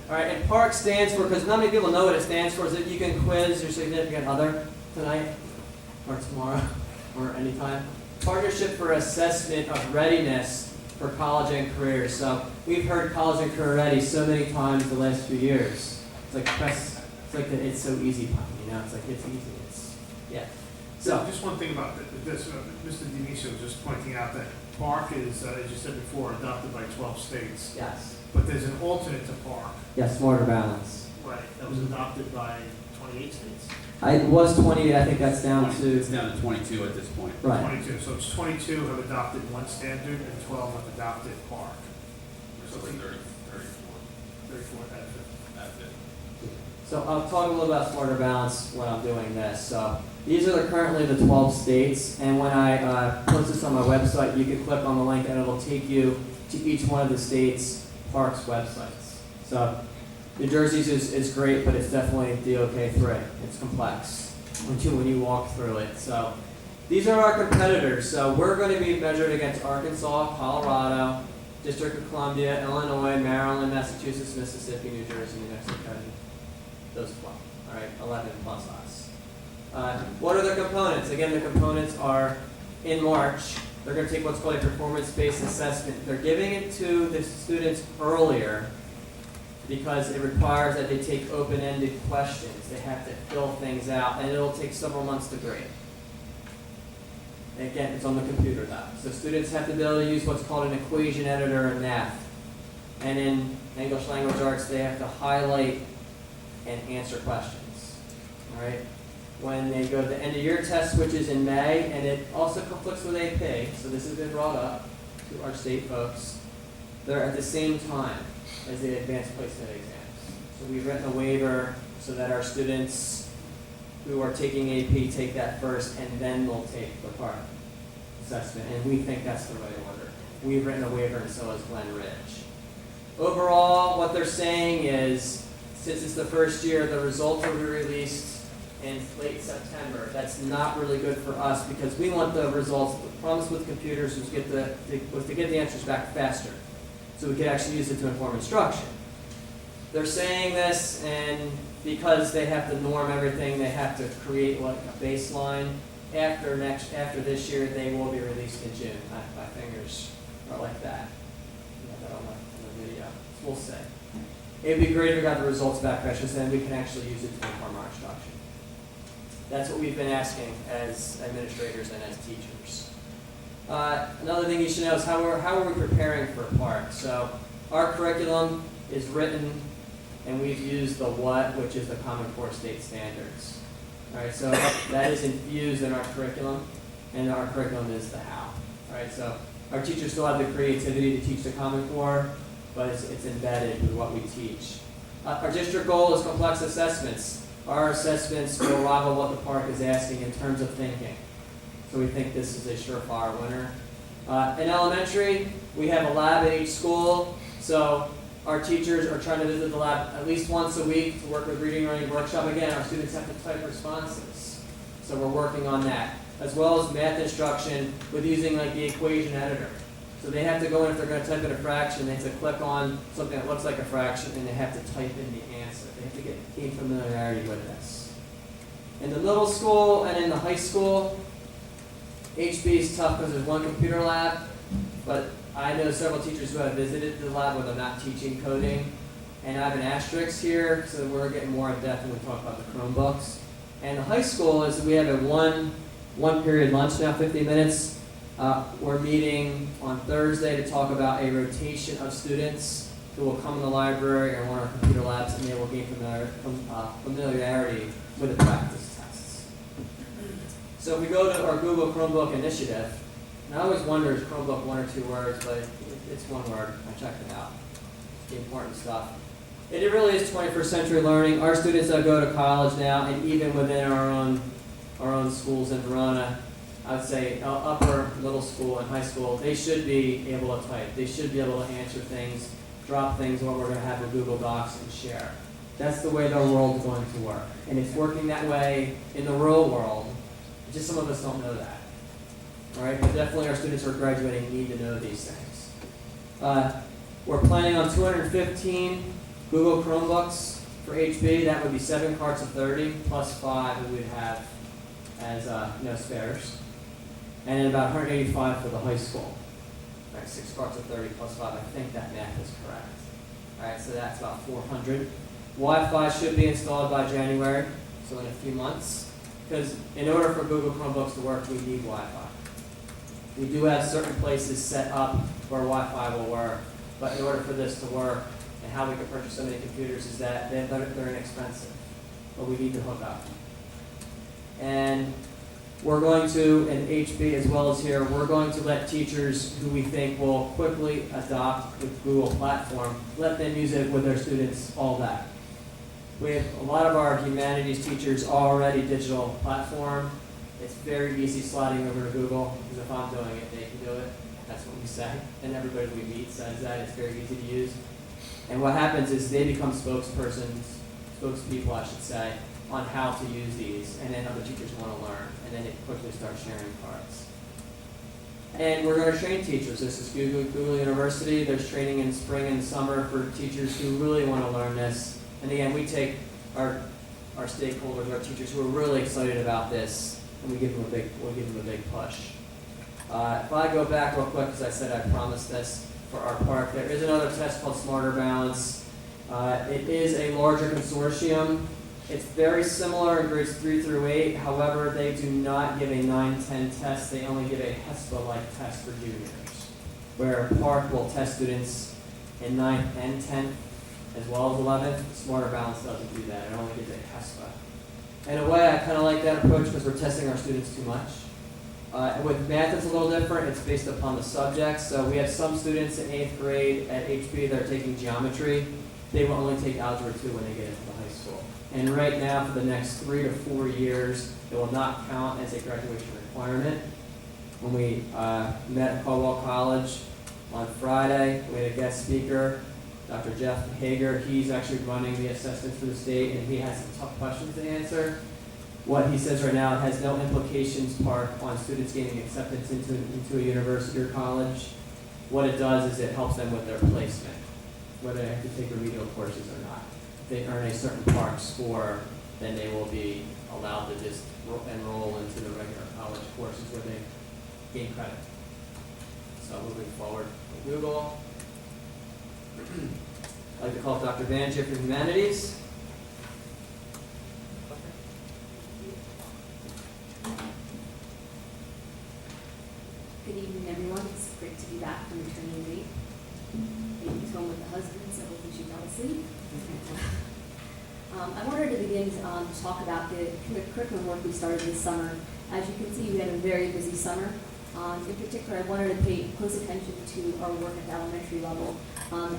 All right, and Park stands for, because not many people know what it stands for, is that you can quiz your significant other tonight, or tomorrow, or anytime. Partnership for Assessment of Readiness for College and Careers. So we've heard college and career ready so many times the last few years. It's like it's so easy, it's like it's easy. So just one thing about this, Mr. Denisio was just pointing out that Park is, as you said before, adopted by 12 states. yes, But there's an alternate to Park, smarter balance. right, that was adopted by 28 states. It was 28, I think that's down It's to, down to 22 at this point. right. 22, so it's 22 have adopted one standard and 12 have adopted PARC. So we're 34. 34 out of 50. That's it. So I'll talk a little about Smarter Balance when I'm doing this. So these are currently the 12 states, and when I post this on my website, you can click on the link and it'll take you to each one of the states' parks websites. So New Jersey's is great, but it's definitely DOK3. It's complex when you walk through it. So these are our competitors. So we're going to be measured against Arkansas, Colorado, District of Columbia, Illinois, Maryland, Massachusetts, Mississippi, New Jersey, New Mexico, those 12. All right, 11 plus us. What are the components? Again, the components are in March. They're going to take what's called a performance-based assessment. They're giving it to the students earlier because it requires that they take open-ended questions. They have to fill things out, and it'll take several months to grade. And again, it's on the computer though. So students have to be able to use what's called an equation editor in math. And in English language arts, they have to highlight and answer questions. All right? When they go to the end of year test, which is in May, and it also conflicts with AP, so this has been brought up to our state folks. They're at the same time as the advanced placement exams. So we've written a waiver so that our students who are taking AP take that first, and then they'll take the PARC assessment, and we think that's the right order. We've written a waiver, and so has Glen Ridge. Overall, what they're saying is, since it's the first year, the results will be released in late September. That's not really good for us because we want the results. The promise with computers was to get the answers back faster, so we could actually use it to inform instruction. They're saying this, and because they have to norm everything, they have to create like a baseline. After this year, they will be released in June. My fingers are like that. You have that on the video. We'll see. It'd be great if we got the results back faster, so then we can actually use it to inform our instruction. That's what we've been asking as administrators and as teachers. Another thing you should know is how are we preparing for PARC? So our curriculum is written, and we've used the WHAT, which is the Common Core State Standards. All right, so that is infused in our curriculum, and our curriculum is the how. All right, so our teachers still have the creativity to teach the Common Core, but it's embedded with what we teach. Our district goal is complex assessments. Our assessments will rival what the PARC is asking in terms of thinking. So we think this is a surefire winner. In elementary, we have a lab at each school. So our teachers are trying to visit the lab at least once a week to work with reading and writing workshop. Again, our students have to type responses. So we're working on that. As well as math instruction with using like the equation editor. So they have to go in, if they're going to type in a fraction, they have to click on something that looks like a fraction, and they have to type in the answer. They have to gain familiarity with this. In the middle school and in the high school, HB is tough because there's one computer lab, but I know several teachers who have visited the lab where they're not teaching coding, and I have an asterisk here, so we're getting more in depth when we talk about the Chromebooks. And the high school is we have a one period lunch now, 50 minutes. We're meeting on Thursday to talk about a rotation of students who will come in the library or one of our computer labs, and they will gain familiarity with the practice tests. So we go to our Google Chromebook initiative, and I always wonder, is Chromebook one or two words, but it's one word. I checked it out. It's the important stuff. It really is 21st century learning. Our students that go to college now, and even within our own schools in Verona, I would say upper, middle school, and high school, they should be able to type. They should be able to answer things, drop things, what we're going to have in Google Docs and share. That's the way the world's going to work. And it's working that way in the real world. Just some of us don't know that. All right, but definitely our students who are graduating need to know these things. We're planning on 215 Google Chromebooks for HB. That would be 7 carts of 30 plus 5 that we'd have as no spares. And then about 185 for the high school. All right, 6 carts of 30 plus 5. I think that math is correct. All right, so that's about 400. Wi-Fi should be installed by January, so in a few months. Because in order for Google Chromebooks to work, we need Wi-Fi. We do have certain places set up where Wi-Fi will work, but in order for this to work, and how we can purchase so many computers is that they're inexpensive, but we need to hook up. And we're going to, in HB as well as here, we're going to let teachers who we think will quickly adopt the Google platform, let them use it with their students all day. We have a lot of our humanities teachers already digital platform. It's very easy sliding over to Google, because if I'm doing it, they can do it. That's what we say. And everybody we meet says that. It's very easy to use. And what happens is they become spokespeople, I should say, on how to use these. And then other teachers want to learn. And then they quickly start sharing parts. And we're going to train teachers. This is Google University. There's training in spring and summer for teachers who really want to learn this. And again, we take our stakeholders, our teachers who are really excited about this, and we give them a big push. If I go back real quick, because I said I promised this for our park, there is another test called Smarter Balance. It is a larger consortium. It's very similar in grades 3 through 8. However, they do not give a 9-10 test. They only give a HESPA-like test for juniors, where park will test students in 9th and 10th, as well as 11th. Smarter Balance doesn't do that. It only gives a HESPA. In a way, I kind of like that approach because we're testing our students too much. With math, it's a little different. It's based upon the subjects. So we have some students in 8th grade at HB that are taking geometry. They will only take Algebra 2 when they get into the high school. And right now, for the next 3 to 4 years, it will not count as a graduation requirement. When we met at Caldwell College on Friday, we had a guest speaker, Dr. Jeff Hager. He's actually running the assessments for the state, and he has some tough questions to answer. What he says right now, it has no implications, Park, on students gaining acceptance into a university or college. What it does is it helps them with their placement, whether they have to take remedial courses or not. If they earn a certain Park score, then they will be allowed to just enroll into the regular college courses where they gain credit. So moving forward with Google. I'd like to call Dr. Vanjie for Humanities. Good evening, everyone. It's great to be back from maternity leave. Baby's home with the husband, so hopefully she fell asleep. I wanted to begin to talk about the curriculum work we started this summer. As you can see, we had a very busy summer. In particular, I wanted to pay close attention to our work at the elementary level.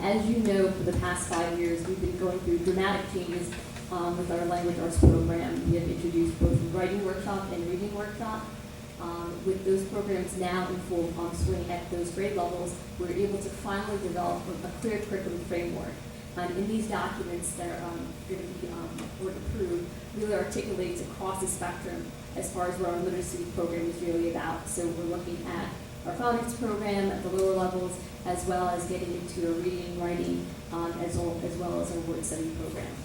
As you know, for the past 5 years, we've been going through dramatic changes with our language arts program. We have introduced both writing workshop and reading workshop. With those programs now in full swing at those grade levels, we're able to finally develop a clear curriculum framework. And in these documents that are going to be board approved, really articulates across the spectrum as far as what our literacy program is really about. So we're looking at our phonics program at the lower levels, as well as getting into a reading and writing, as well as our word study program.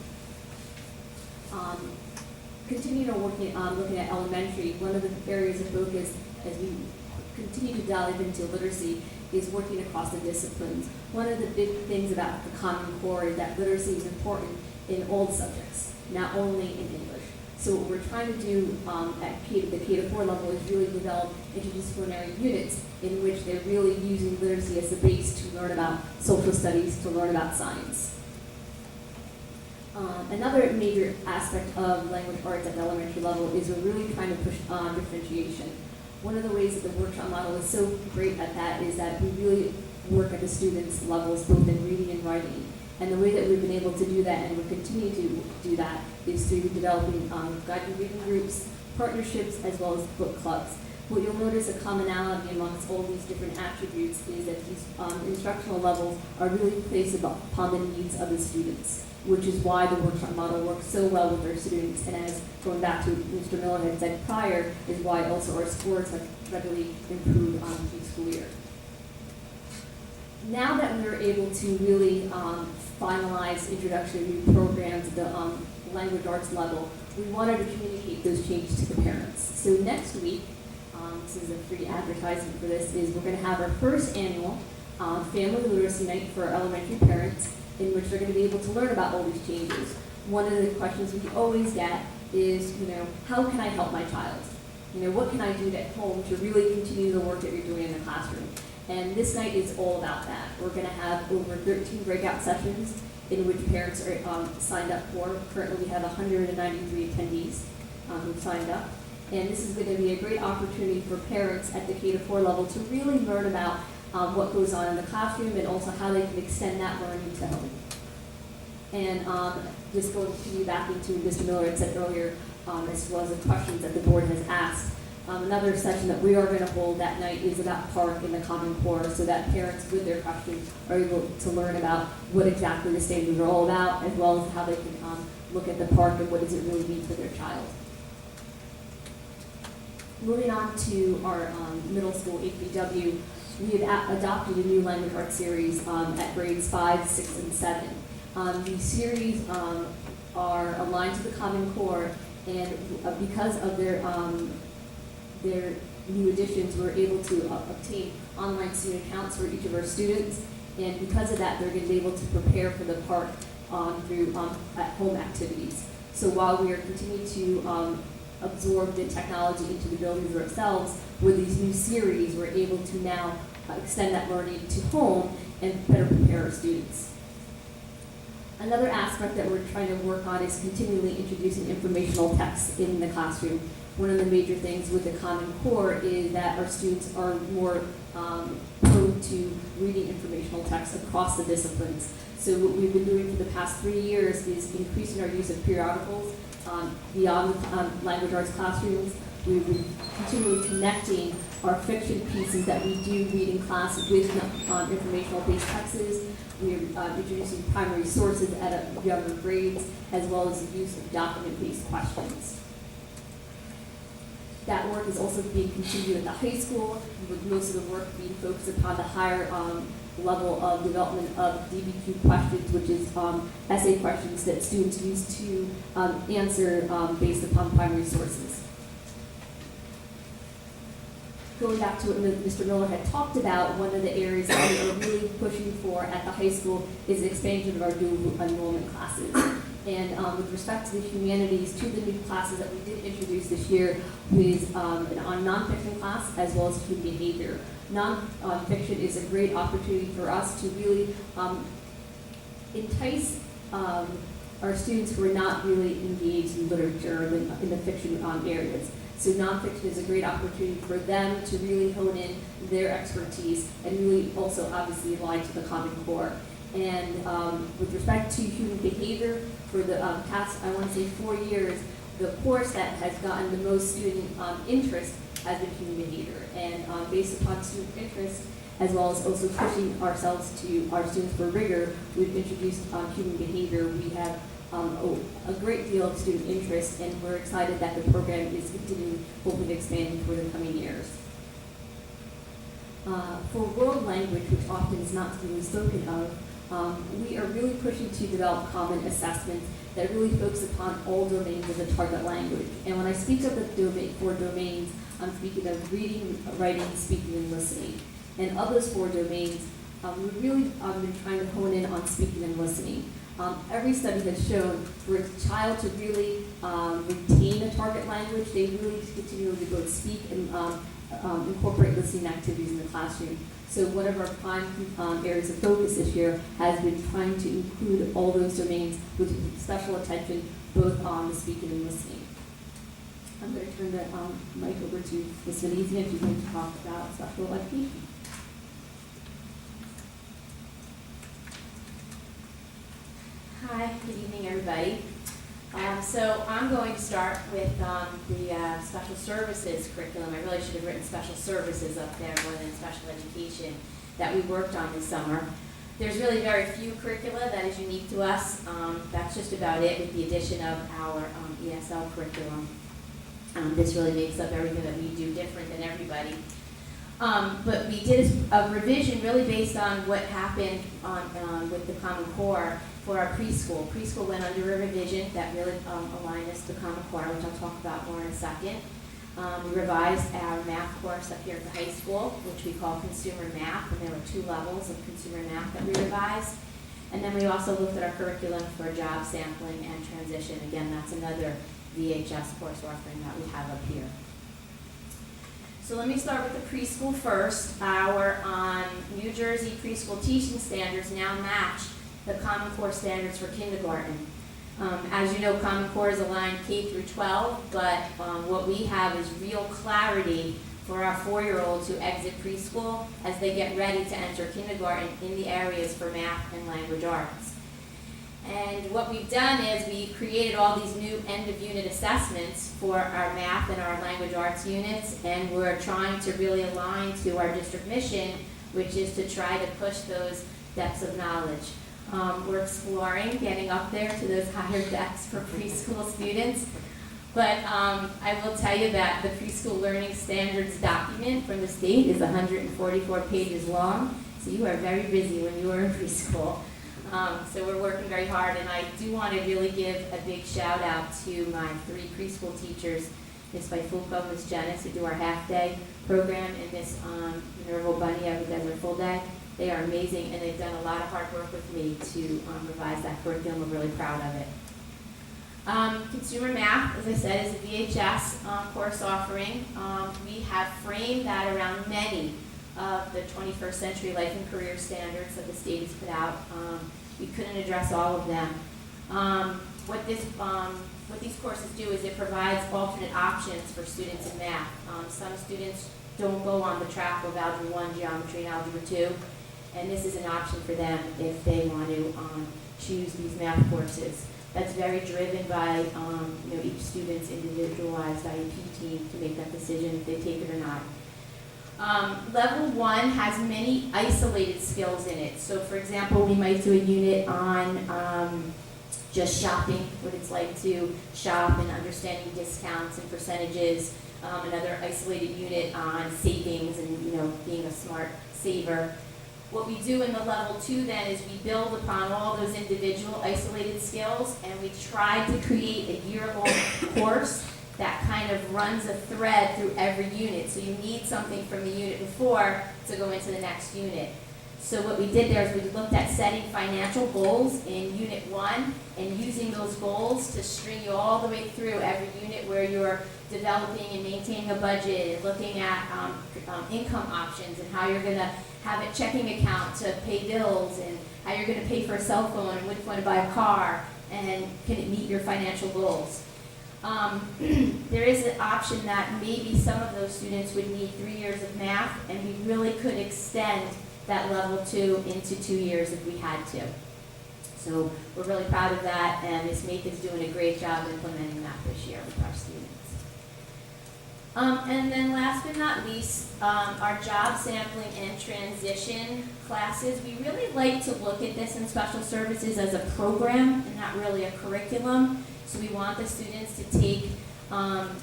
Continuing on looking at elementary, one of the areas of focus as we continue to dive into literacy is working across the disciplines. One of the big things about the Common Core is that literacy is important in all subjects, not only in English. So what we're trying to do at the K-4 level is really develop interdisciplinary units in which they're really using literacy as the base to learn about social studies, to learn about science. Another major aspect of language arts at the elementary level is we're really trying to push on differentiation. One of the ways that the workshop model is so great at that is that we really work at the students' levels, both in reading and writing. And the way that we've been able to do that, and we'll continue to do that, is through developing guided reading groups, partnerships, as well as book clubs. What you'll notice a commonality amongst all these different attributes is that these instructional levels are really based upon the needs of the students, which is why the workshop model works so well with our students. And as going back to what Mr. Miller had said prior, is why also our scores have readily improved each school year. Now that we're able to really finalize introductory programs at the language arts level, we wanted to communicate those changes to the parents. So next week, this is a free advertisement for this, is we're going to have our first annual family literacy night for our elementary parents, in which they're going to be able to learn about all these changes. One of the questions we always get is, how can I help my child? What can I do at home to really continue the work that you're doing in the classroom? And this night is all about that. We're going to have over 13 breakout sessions in which parents are signed up for. Currently we have 193 attendees who've signed up. And this is going to be a great opportunity for parents at the K-4 level to really learn about what goes on in the classroom and also how they can extend that learning to home. And just going to be back into Mr. Miller had said earlier, as well as the questions that the board has asked. Another session that we are going to hold that night is about park in the Common Core, so that parents with their questions are able to learn about what exactly the standards are all about, as well as how they can look at the park and what does it really mean for their child. Moving on to our middle school HBW, we have adopted a new language arts series at grades 5, 6, and 7. These series are aligned to the Common Core, and because of their new additions, we're able to obtain online student accounts for each of our students, and because of that, they're going to be able to prepare for the park through at-home activities. So while we are continuing to absorb the technology into the buildings ourselves, with these new series, we're able to now extend that learning to home and better prepare our students. Another aspect that we're trying to work on is continually introducing informational text in the classroom. One of the major things with the Common Core is that our students are more prone to reading informational text across the disciplines. So what we've been doing for the past 3 years is increasing our use of periodicals beyond language arts classrooms. We've been continually connecting our fiction pieces that we do read in class with informational-based texts. We're introducing primary sources at younger grades, as well as the use of document-based questions. That work is also being continued at the high school, with most of the work being focused upon the higher level of development of DBQ questions, which is essay questions that students use to answer based upon primary sources. Going back to what Mr. Miller had talked about, one of the areas that we are really pushing for at the high school is the expansion of our dual enrollment classes. And with respect to the humanities, 2 of the new classes that we did introduce this year was a nonfiction class as well as human behavior. Nonfiction is a great opportunity for us to really entice our students who are not really engaged in literature in the fiction areas. So nonfiction is a great opportunity for them to really hone in their expertise and really also obviously align to the Common Core. And with respect to human behavior, for the past, I want to say 4 years, the course that has gotten the most student interest has been human behavior. And based upon student interest, as well as also pushing ourselves to our students for rigor, we've introduced human behavior. We have a great deal of student interest, and we're excited that the program is continuing, hopefully expanding for the coming years. For world language, which often is not really spoken of, we are really pushing to develop common assessments that really focus upon all domains of the target language. And when I speak of the 4 domains, I'm speaking of reading, writing, speaking, and listening. And of those 4 domains, we've really been trying to hone in on speaking and listening. Every study has shown for a child to really retain a target language, they really continue to both speak and incorporate listening activities in the classroom. So one of our prime areas of focus this year has been trying to include all those domains with special attention both on the speaking and listening. I'm going to turn the mic over to Ms. Venezia, and she's going to talk about special education. Hi, good evening, everybody. So I'm going to start with the special services curriculum. I really should have written special services up there more than special education that we worked on this summer. There's really very few curricula that is unique to us. That's just about it with the addition of our ESL curriculum. This really makes up everything that we do different than everybody. But we did a revision really based on what happened with the Common Core for our preschool. Preschool went under a revision that really aligned us to the Common Core, which I'll talk about more in a second. We revised our math course up here at the high school, which we call consumer math, and there were 2 levels of consumer math that we revised. And then we also looked at our curriculum for job sampling and transition. Again, that's another VHS course offering that we have up here. So let me start with the preschool first. Our New Jersey preschool teaching standards now match the Common Core standards for kindergarten. As you know, Common Core is aligned K through 12, but what we have is real clarity for our 4-year-olds who exit preschool as they get ready to enter kindergarten in the areas for math and language arts. And what we've done is we created all these new end-of-unit assessments for our math and our language arts units, and we're trying to really align to our district mission, which is to try to push those depths of knowledge. We're exploring getting up there to those higher depths for preschool students. But I will tell you that the preschool learning standards document from the state is 144 pages long, so you are very busy when you are in preschool. So we're working very hard, and I do want to really give a big shout out to my 3 preschool teachers, Miss Bifulco, Miss Janice, who do our half-day program, and Miss Minerva Bunya, who does our full day. They are amazing, and they've done a lot of hard work with me to revise that curriculum. We're really proud of it. Consumer math, as I said, is a VHS course offering. We have framed that around many of the 21st century life and career standards that the state has put out. We couldn't address all of them. What these courses do is it provides alternate options for students in math. Some students don't go on the track of Algebra 1, Geometry, and Algebra 2, and this is an option for them if they want to choose these math courses. That's very driven by each student's individualized IEP team to make that decision if they take it or not. Level 1 has many isolated skills in it. So for example, we might do a unit on just shopping, what it's like to shop and understanding discounts and percentages. Another isolated unit on savings and being a smart saver. What we do in the level 2 then is we build upon all those individual isolated skills, and we try to create a year-long course that kind of runs a thread through every unit. So you need something from the unit before to go into the next unit. So what we did there is we looked at setting financial goals in Unit 1 and using those goals to string you all the way through every unit where you're developing and maintaining a budget and looking at income options and how you're going to have a checking account to pay bills and how you're going to pay for a cell phone and which one to buy a car and can it meet your financial goals. There is an option that maybe some of those students would need 3 years of math, and we really could extend that level 2 into 2 years if we had to. So we're really proud of that, and Ms. Meek is doing a great job implementing that this year with our students. And then last but not least, our job sampling and transition classes. We really like to look at this in special services as a program and not really a curriculum. So we want the students to take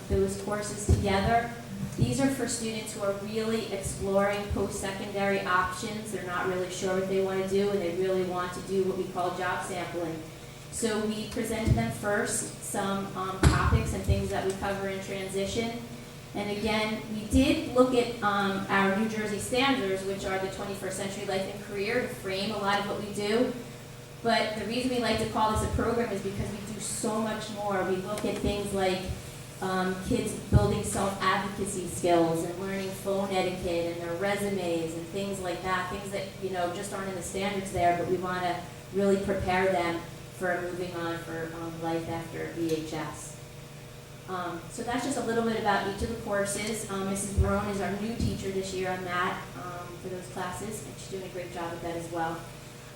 those courses together. These are for students who are really exploring post-secondary options. They're not really sure what they want to do, and they really want to do what we call job sampling. So we present to them first some topics and things that we cover in transition. And again, we did look at our New Jersey standards, which are the 21st century life and career, to frame a lot of what we do. But the reason we like to call this a program is because we do so much more. We look at things like kids building self-advocacy skills and learning phone etiquette and their resumes and things like that, things that just aren't in the standards there, but we want to really prepare them for moving on for life after VHS. So that's just a little bit about each of the courses. Mrs. Verona is our new teacher this year on that for those classes, and she's doing a great job with that as well.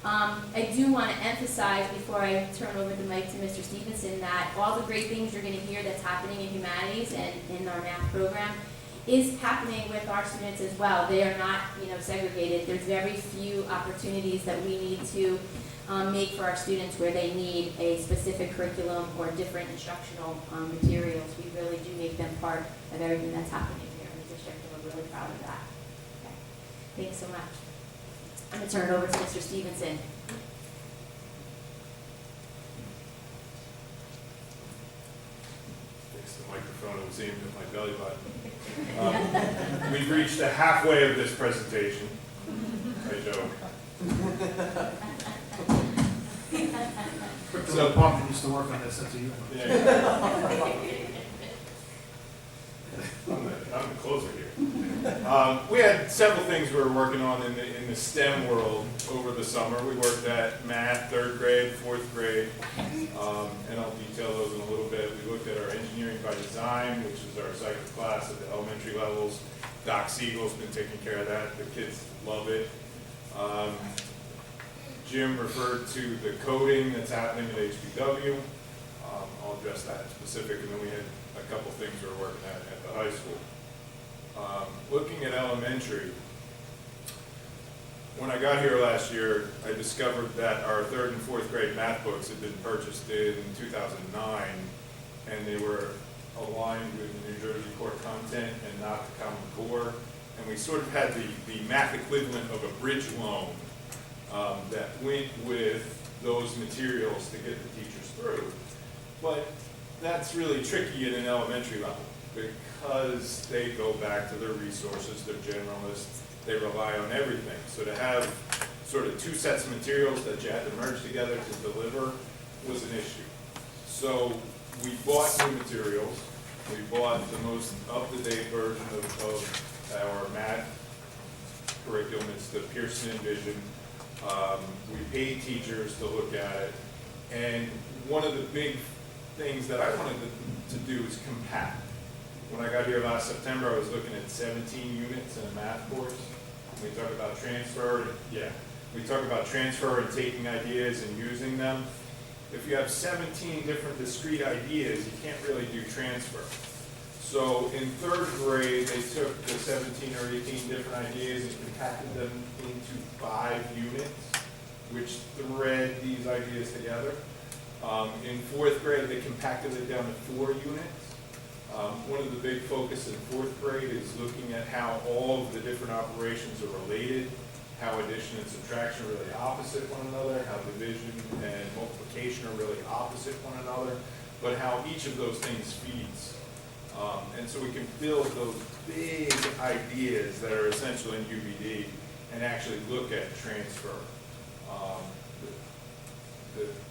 I do want to emphasize before I turn over the mic to Mr. Stevenson that all the great things you're going to hear that's happening in humanities and in our math program is happening with our students as well. They are not, segregated. There's very few opportunities that we need to make for our students where they need a specific curriculum or different instructional materials. We really do make them part of everything that's happening here in the district, and we're really proud of that. Okay. Thanks so much. I'm going to turn it over to Mr. Stevenson. Fix the microphone, it was aimed at my belly button. We've reached the halfway of this presentation. I joke. So Department used to work on this, that's a union. Yeah. I'm the closer here. We had several things we were working on in the STEM world over the summer. We worked at math, 3rd grade, 4th grade, and I'll detail those in a little bit. We looked at our engineering by design, which is our cycle class at the elementary levels. Doc Siegel's been taking care of that. The kids love it. Jim referred to the coding that's happening at HBW. I'll address that specific, and then we had a couple things we were working at the high school. Looking at elementary, when I got here last year, I discovered that our 3rd and 4th grade math books had been purchased in 2009, and they were aligned with the New Jersey core content and not the Common Core. And we sort of had the math equivalent of a bridge loan that went with those materials to get the teachers through. But that's really tricky at an elementary level because they go back to their resources, they're generalists, they rely on everything. So to have sort of 2 sets of materials that you had to merge together to deliver was an issue. So we bought new materials. We bought the most up-to-date version of our math curriculum. It's the Pearson Envision. We paid teachers to look at it. And one of the big things that I wanted to do is compact. When I got here last September, I was looking at 17 units in a math course. We talk about transfer, we talk about transfer and taking ideas and using them. If you have 17 different discrete ideas, you can't really do transfer. So in 3rd grade, they took the 17 or 18 different ideas and compacted them into 5 units, which thread these ideas together. In 4th grade, they compacted it down to 4 units. One of the big focus in 4th grade is looking at how all of the different operations are related, how addition and subtraction are really opposite one another, how division and multiplication are really opposite one another, but how each of those things feeds. And so we can build those big ideas that are essential in UBD and actually look at transfer.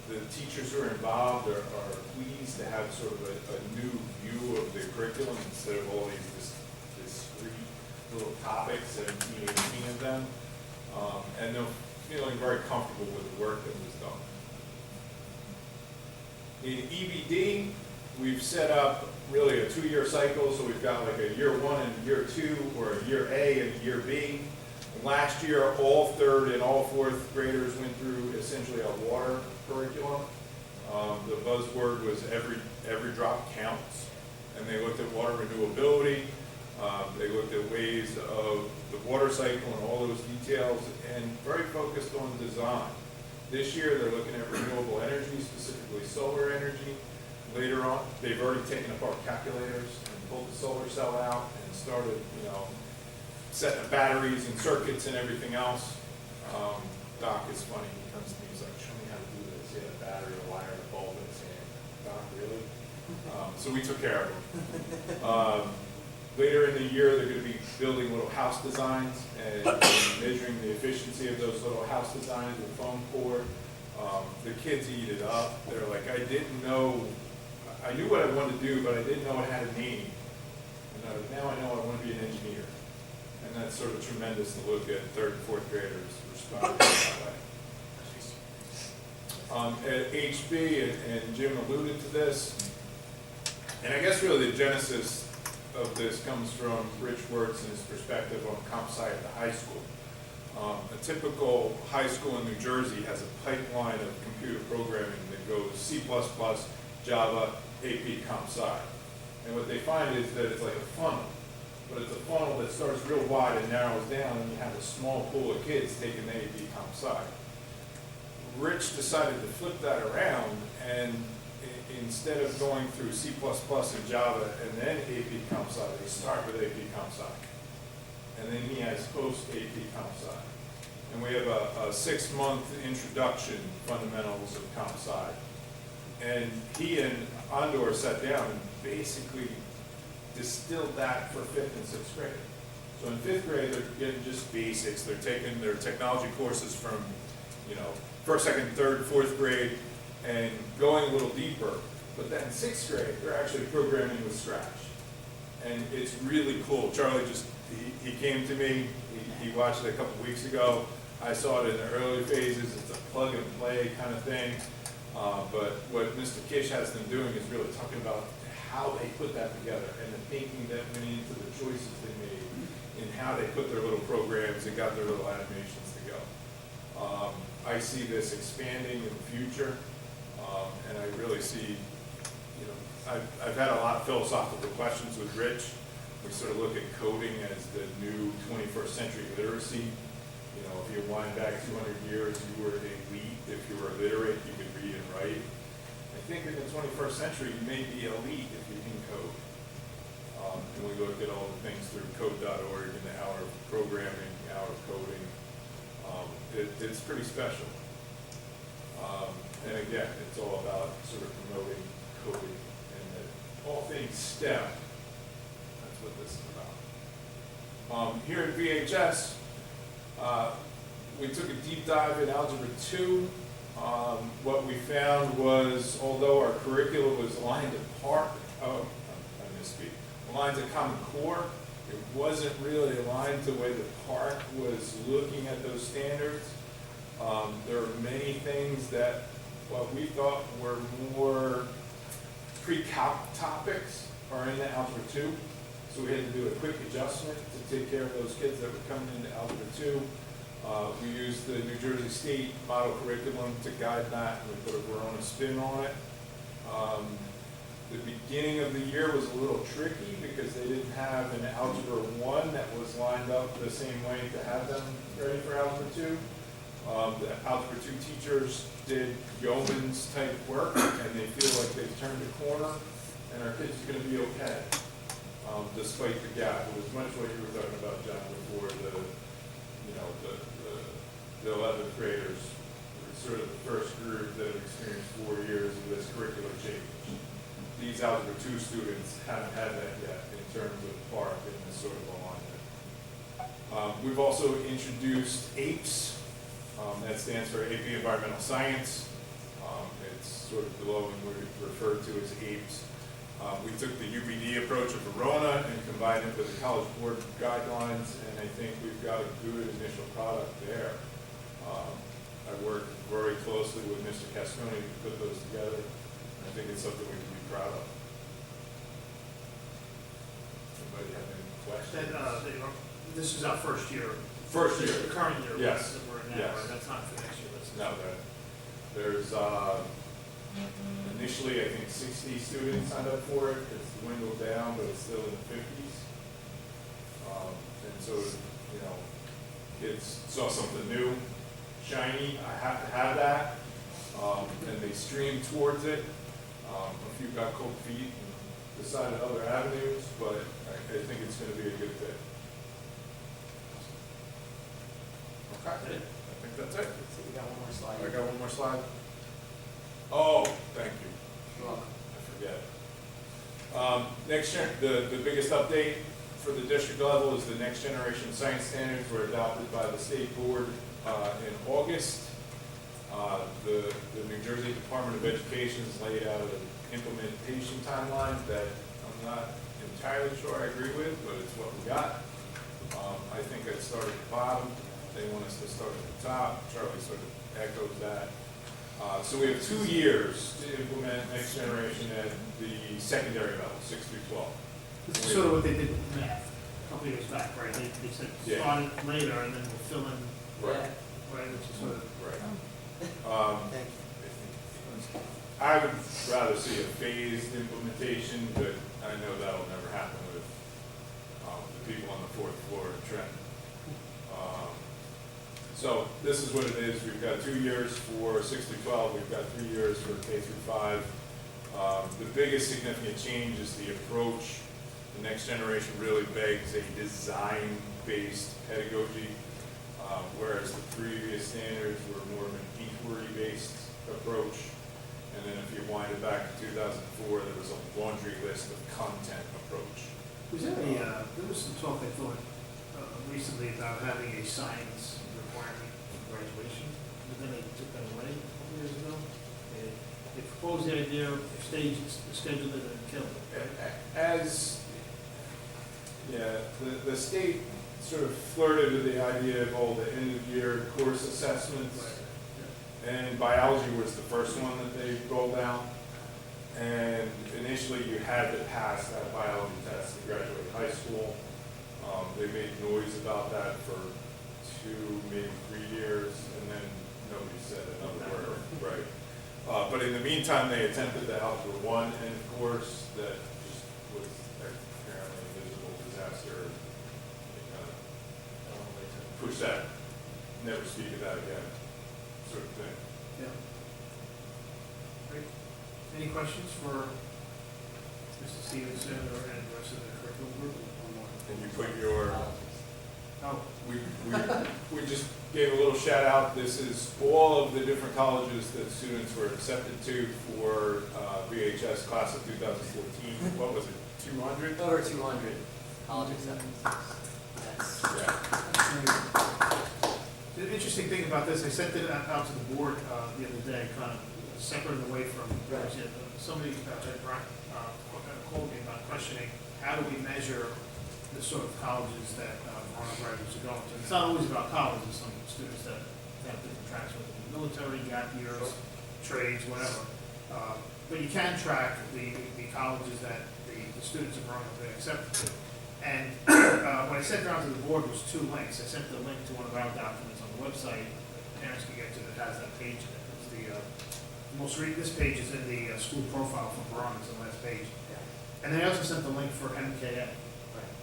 The teachers who are involved are pleased to have sort of a new view of the curriculum instead of all these discrete little topics, 17, 18 of them. And they're feeling very comfortable with the work that was done. In EBD, we've set up really a 2-year cycle, so we've got like a year 1 and year 2, or a year A and a year B. Last year, all 3rd and all 4th graders went through essentially a water curriculum. The buzzword was every drop counts, and they looked at water renewability. They looked at ways of the water cycle and all those details, and very focused on design. This year, they're looking at renewable energy, specifically solar energy. Later on, they've already taken apart calculators and pulled the solar cell out and started, setting up batteries and circuits and everything else. Doc is funny. He comes to me, he's like, show me how to do this. He had a battery, a wire, and a bulb in his hand. Doc, really? So we took care of him. Later in the year, they're going to be building little house designs and measuring the efficiency of those little house designs with foam core. The kids eat it up. They're like, I knew what I wanted to do, but I didn't know it had a name. And now I know I want to be an engineer. And that's sort of tremendous to look at 3rd and 4th graders responding that way. At HB, and Jim alluded to this, and I guess really the genesis of this comes from Rich Wertz and his perspective on comp sci at the high school. A typical high school in New Jersey has a pipeline of computer programming that goes C++, Java, AP comp sci. And what they find is that it's like a funnel. But it's a funnel that starts real wide and narrows down, and you have a small pool of kids taking the AP comp sci. Rich decided to flip that around, and instead of going through C++ and Java and then AP comp sci, they start with AP comp sci. And then he has post-AP comp sci. And we have a 6-month introduction, fundamentals of comp sci. And he and Andor sat down and basically distilled that for 5th and 6th grade. So in 5th grade, they're getting just basics. They're taking their technology courses from, 1st, 2nd, 3rd, 4th grade, and going a little deeper. But then in 6th grade, they're actually programming with Scratch. And it's really cool. Charlie he came to me, he watched it a couple weeks ago. I saw it in the early phases, it's a plug and play kind of thing. But what Mr. Kish has them doing is really talking about how they put that together and the thinking that went into the choices they made and how they put their little programs and got their little animations to go. I see this expanding in the future, and I really see, I've had a lot of philosophical questions with Rich. We sort of look at coding as the new 21st century literacy. If you wind back 200 years, you were elite. If you were illiterate, you could read and write. I think in the 21st century, you may be elite if you can code. And we look at all the things through code.org and the hour of programming, hour of coding. It's pretty special. And again, it's all about sort of promoting coding and that all things STEM. That's what this is about. Here at VHS, we took a deep dive in Algebra 2. What we found was, although our curriculum was aligned aligned to Common Core, it wasn't really aligned to the way the park was looking at those standards. There are many things that what we thought were more pre-calc topics are in the Algebra 2. So we had to do a quick adjustment to take care of those kids that were coming into Algebra 2. We used the New Jersey State model curriculum to guide that, and we put a Verona spin on it. The beginning of the year was a little tricky because they didn't have an Algebra 1 that was lined up the same way to have them ready for Algebra 2. The Algebra 2 teachers did yeoman's type work, and they feel like they've turned a corner, and our kids are going to be okay, despite the gap. It was much what you were talking about, John, before the 11th graders were sort of the first group that have experienced 4 years of this curricular change. These Algebra 2 students haven't had that yet in terms of PARC and this sort of alignment. We've also introduced APES. That stands for AP Environmental Science. It's sort of glowingly referred to as APES. We took the UBD approach of Verona and combined it with the College Board guidelines, and I think we've got a good initial product there. I worked very closely with Mr. Cascone to put those together. I think it's something we can be proud of. Anybody have any questions? This is our first year. First year. The current year. Yes. That we're in now, Yes. right? That's not for next year. No, there's initially I think 60 students signed up for it. It's dwindled down, but it's still in the 50s. And so, kids saw something new, shiny. I have to have that, and they streamed towards it. A few got cold feet and decided other avenues, but I think it's going to be a good fit. Okay. I think that's it. So we got one more slide. I got one more slide. Oh, thank you. You're welcome. I forget. The biggest update for the district level is the next generation science standards were adopted by the state board in August. The New Jersey Department of Education has laid out an implementation timeline that I'm not entirely sure I agree with, but it's what we got. I think I'd start at the bottom. They want us to start at the top. Charlie sort of echoes that. So we have 2 years to implement next generation at the secondary level, 6 through 12. This is sort of what they did with math a couple years back, right? They said start it later and then we'll fill in, Right. right, which is sort of. Right. Thank you. I would rather see a phased implementation, but I know that'll never happen with the people on the 4th floor of Trent. So this is what it is. We've got 2 years for 6 through 12. We've got 3 years for K through 5. The biggest significant change is the approach. The next generation really begs a design-based pedagogy, whereas the previous standards were more of an inquiry-based approach. And then if you wind it back to 2004, there was a laundry list of content approach. Was there there was some talk, I thought, recently about having a science requirement for graduation, but then they took that away a couple years ago. They proposed the idea, they scheduled it and killed it. The state sort of flirted with the idea of all the end-of-year course assessments. And biology was the first one that they rolled out. And initially, you had to pass that biology test to graduate high school. They made noise about that for 2, maybe 3 years, and then nobody said another word, right? But in the meantime, they attempted the Algebra 1 end course that just was apparently a miserable disaster. Push that, never speak of that again, sort of thing. Yeah. Great. Any questions for Mr. Stevenson and the rest of the curriculum group? And you put your, Oh, we just gave a little shout out. This is all of the different colleges that students were accepted to for VHS class of 2014. What was it, 200? Over 200 college acceptances. the interesting thing about this, I sent it out to the board the other day, kind of separate and away from, somebody called me about questioning, how do we measure the sort of colleges that Verona graduates are going to? It's not always about colleges, some students that have different tracks, whether it's military, gap years, trades, whatever. But you can track the colleges that the students of Verona have been accepted to. And what I sent around to the board was 2 links. I sent the link to one of our documents on the website that parents can get to that has that page in it. It's this page is in the school profile for Verona, it's the last page. And then I also sent the link for MKA,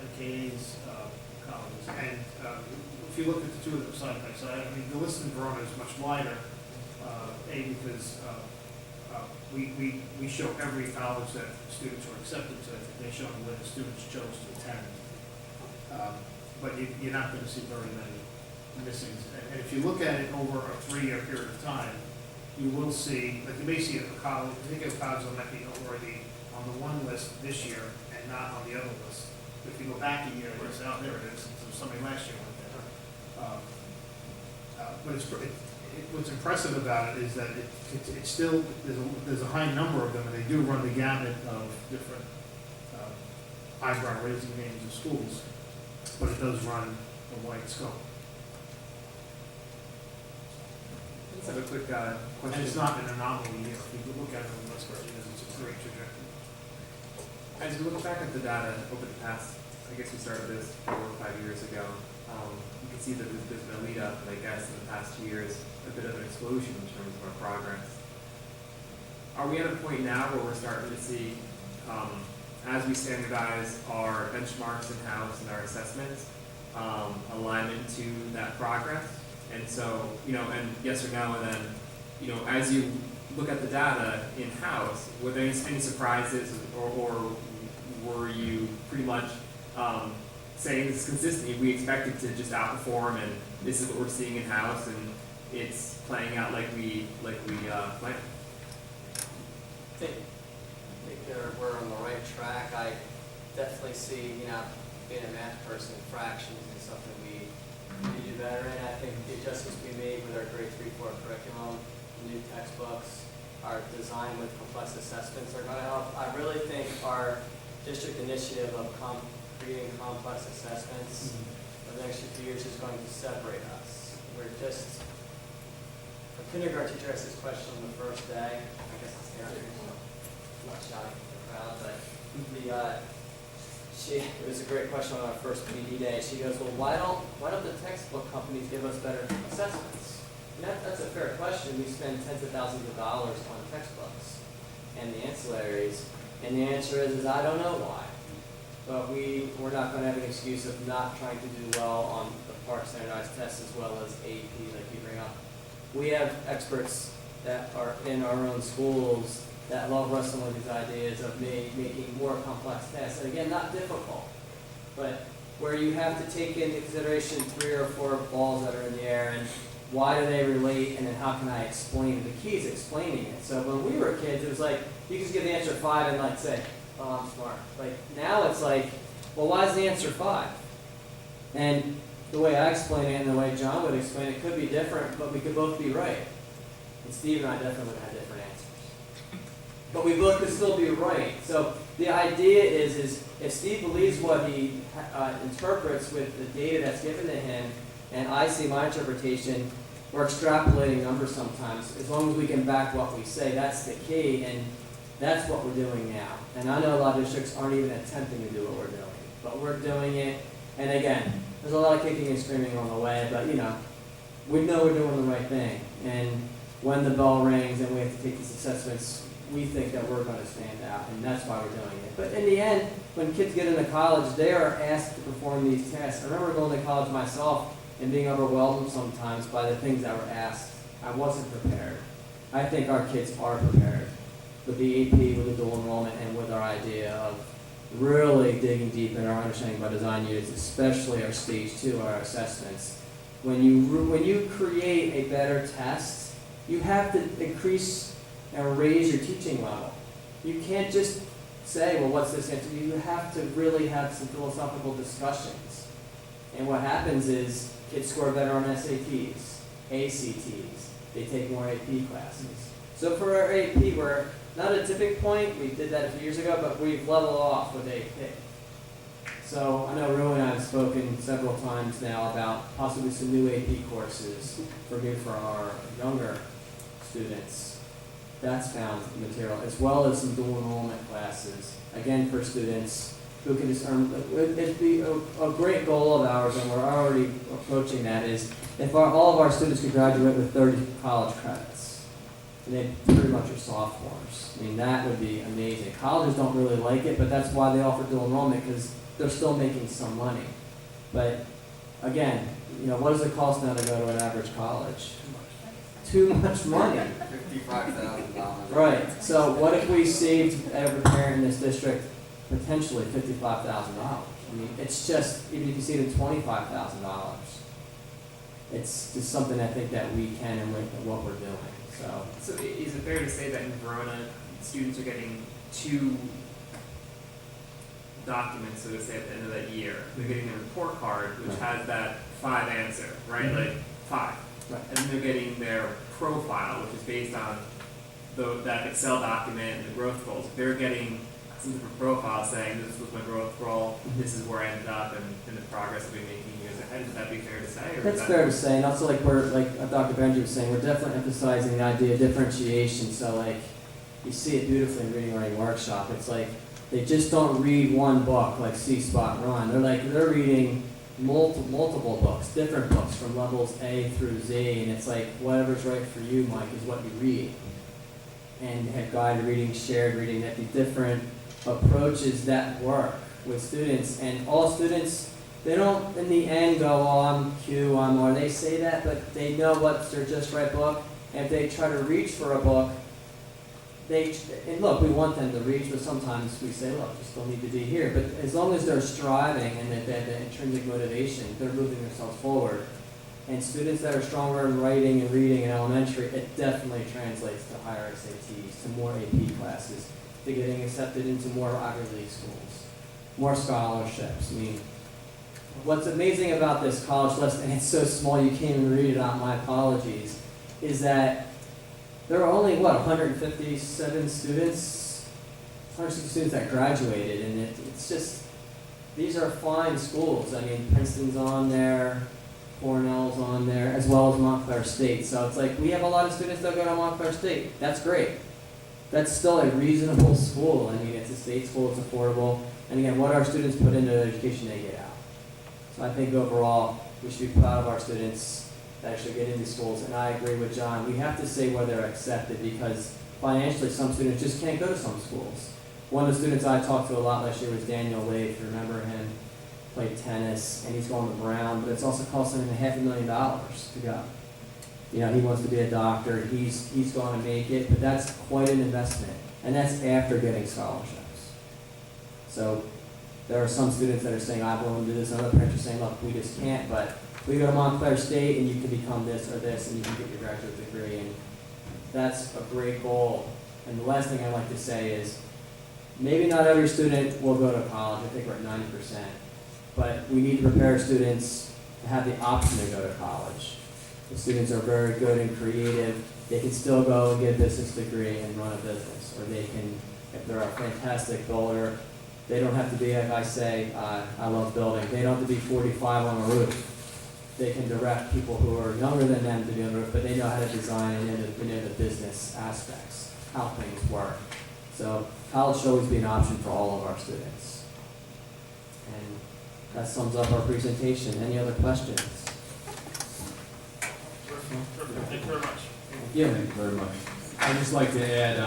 MKA's colleges. And if you look at the 2 of them side by side, I mean, the list in Verona is much wider, because we show every college that students were accepted to. They show where the students chose to attend. But you're not going to see very many missings. And if you look at it over a 3-year period of time, you will see, like you may see a college, I think a college that might be noteworthy on the one list this year and not on the other list. If you go back a year, you say, oh, there it is, so somebody last year went there. But what's impressive about it is that it's still, there's a high number of them, and they do run the gamut of different eyebrow-raising names of schools, but it does run a wide scope. Let's have a quick And question. it's not an anomaly here. If you look at it on the list, it's a great trajectory. As we look back at the data over the past, I guess we started this 4 or 5 years ago, you can see that there's been a lead up, and I guess in the past 2 years, a bit of an explosion in terms of our progress. Are we at a point now where we're starting to see, as we standardize our benchmarks in-house and our assessments, alignment to that progress? And so, and yes or no, and then, as you look at the data in-house, were there any surprises, or were you pretty much saying this consistently, we expected to just outperform, and this is what we're seeing in-house, and it's playing out like we planned? I think we're on the right track. I definitely see, being a math person, fractions is something we need to do better in. I think the adjustments we made with our grade 3-4 curriculum, new textbooks, our design with complex assessments are going to help. I really think our district initiative of creating complex assessments over the next few years is going to separate us. We're just, a kindergarten teacher asked this question on the first day. I guess it's the answer. I'm not shouting at the crowd, but it was a great question on our first PD day. She goes, well, why don't the textbook companies give us better assessments? And that's a fair question. We spend tens of thousands of dollars on textbooks and the ancillaries, and the answer is I don't know why. But we're not going to have an excuse of not trying to do well on the PARCC standardized tests as well as AP, like you bring up. We have experts that are in our own schools that love wrestling with these ideas of making more complex tests. And again, not difficult, but where you have to take into consideration 3 or 4 balls that are in the air, and why do they relate, and then how can I explain it? The key is explaining it. So when we were kids, it was like, you just give the answer 5 and say, oh, I'm smart. Like now it's like, well, why is the answer 5? And the way I explain it and the way John would explain it could be different, but we could both be right. And Steve and I definitely would have different answers. But we both could still be right. So the idea is if Steve believes what he interprets with the data that's given to him, and I see my interpretation, we're extrapolating numbers sometimes. As long as we can back what we say, that's the key, and that's what we're doing now. And I know a lot of districts aren't even attempting to do what we're doing, but we're doing it. And again, there's a lot of kicking and screaming on the way, but we know we're doing the right thing. And when the bell rings and we have to take these assessments, we think that we're going to stand out, and that's why we're doing it. But in the end, when kids get into college, they are asked to perform these tests. I remember going to college myself and being overwhelmed sometimes by the things that were asked. I wasn't prepared. I think our kids are prepared with the AP, with the dual enrollment, and with our idea of really digging deep in our understanding about design units, especially our stage 2, our assessments. When you create a better test, you have to increase and raise your teaching level. You can't just say, well, what's this answer? You have to really have some philosophical discussions. And what happens is kids score better on SATs, ACTs. They take more AP classes. So for our AP, we're not at a tipping point. We did that a few years ago, but we've leveled off with AP. So I know Rue and I have spoken several times now about possibly some new AP courses for our younger students. That's found material, as well as some dual enrollment classes, again for students who can just earn. It'd be a great goal of ours, and we're already approaching that, is if all of our students could graduate with 30 college credits, and they pretty much are sophomores. I mean, that would be amazing. Colleges don't really like it, but that's why they offer dual enrollment, because they're still making some money. But again, what does it cost now to go to an average college? Too much money. $55,000. Right. So what if we saved every parent in this district potentially $55,000? I mean, it's just, even if you see it at $25,000, it's just something I think that we can and with what we're doing. So is it fair to say that in Verona, students are getting 2 documents, so to say, at the end of that year? They're getting their report card, which has that 5 answer, right? Mm-hmm. Like 5. Right. And then they're getting their profile, which is based on that Excel document and the growth goals. They're getting some different profile saying, this was my growth goal, this is where I ended up, and the progress I'll be making years ahead. Would that be fair to say? Or That's fair to say. And also, like Dr. Benji was saying, we're definitely emphasizing the idea of differentiation. So you see it beautifully in Reading Writing Workshop. It's like they just don't read one book like See, Spot, Run. They're reading multiple books, different books from levels A through Z, and it's like whatever's right for you, Mike, is what you read. And have guided reading, shared reading, that be different approaches that work with students. And all students, they don't in the end go, oh, I'm Q, I'm R. They say that, but they know what's their just right book. And if they try to reach for a book, and look, we want them to reach, but sometimes we say, look, you still need to be here. But as long as they're striving and they have the intrinsic motivation, they're moving themselves forward. And students that are stronger in writing and reading in elementary, it definitely translates to higher SATs, to more AP classes, to getting accepted into more Ivy League schools, more scholarships. I mean, what's amazing about this college list, and it's so small you can't even read it out, my apologies, is that there are only, 157 students, 160 students that graduated, and it's just, these are fine schools. I mean, Princeton's on there, Cornell's on there, as well as Montclair State. So it's like, we have a lot of students that go to Montclair State. That's great. That's still a reasonable school. I mean, it's a state school, it's affordable. And again, what our students put into their education, they get out. So I think overall, we should be proud of our students that actually get into schools. And I agree with John. We have to say where they're accepted, because financially, some students just can't go to some schools. One of the students I talked to a lot last year was Daniel Wade. If you remember him, played tennis, and he's going to Brown, but it's also costing him $500,000 to go. He wants to be a doctor. He's going to make it, but that's quite an investment, and that's after getting scholarships. So there are some students that are saying, I'm willing to do this, and other parents are saying, look, we just can't, but we go to Montclair State, and you can become this or this, and you can get your graduate degree, and that's a great goal. And the last thing I'd like to say is, maybe not every student will go to college. I think we're at 90%. But we need to prepare students to have the option to go to college. The students are very good and creative. They can still go and get a business degree and run a business, or they can if they're a fantastic builder, they don't have to be, like I say, I love building, they don't have to be 45 on the roof. They can direct people who are younger than them to be on the roof, but they know how to design and know the business aspects, how things work. So college should always be an option for all of our students. And that sums up our presentation. Any other questions? Perfect. Thank you very much. Yeah. Thank you very much. I'd just like to add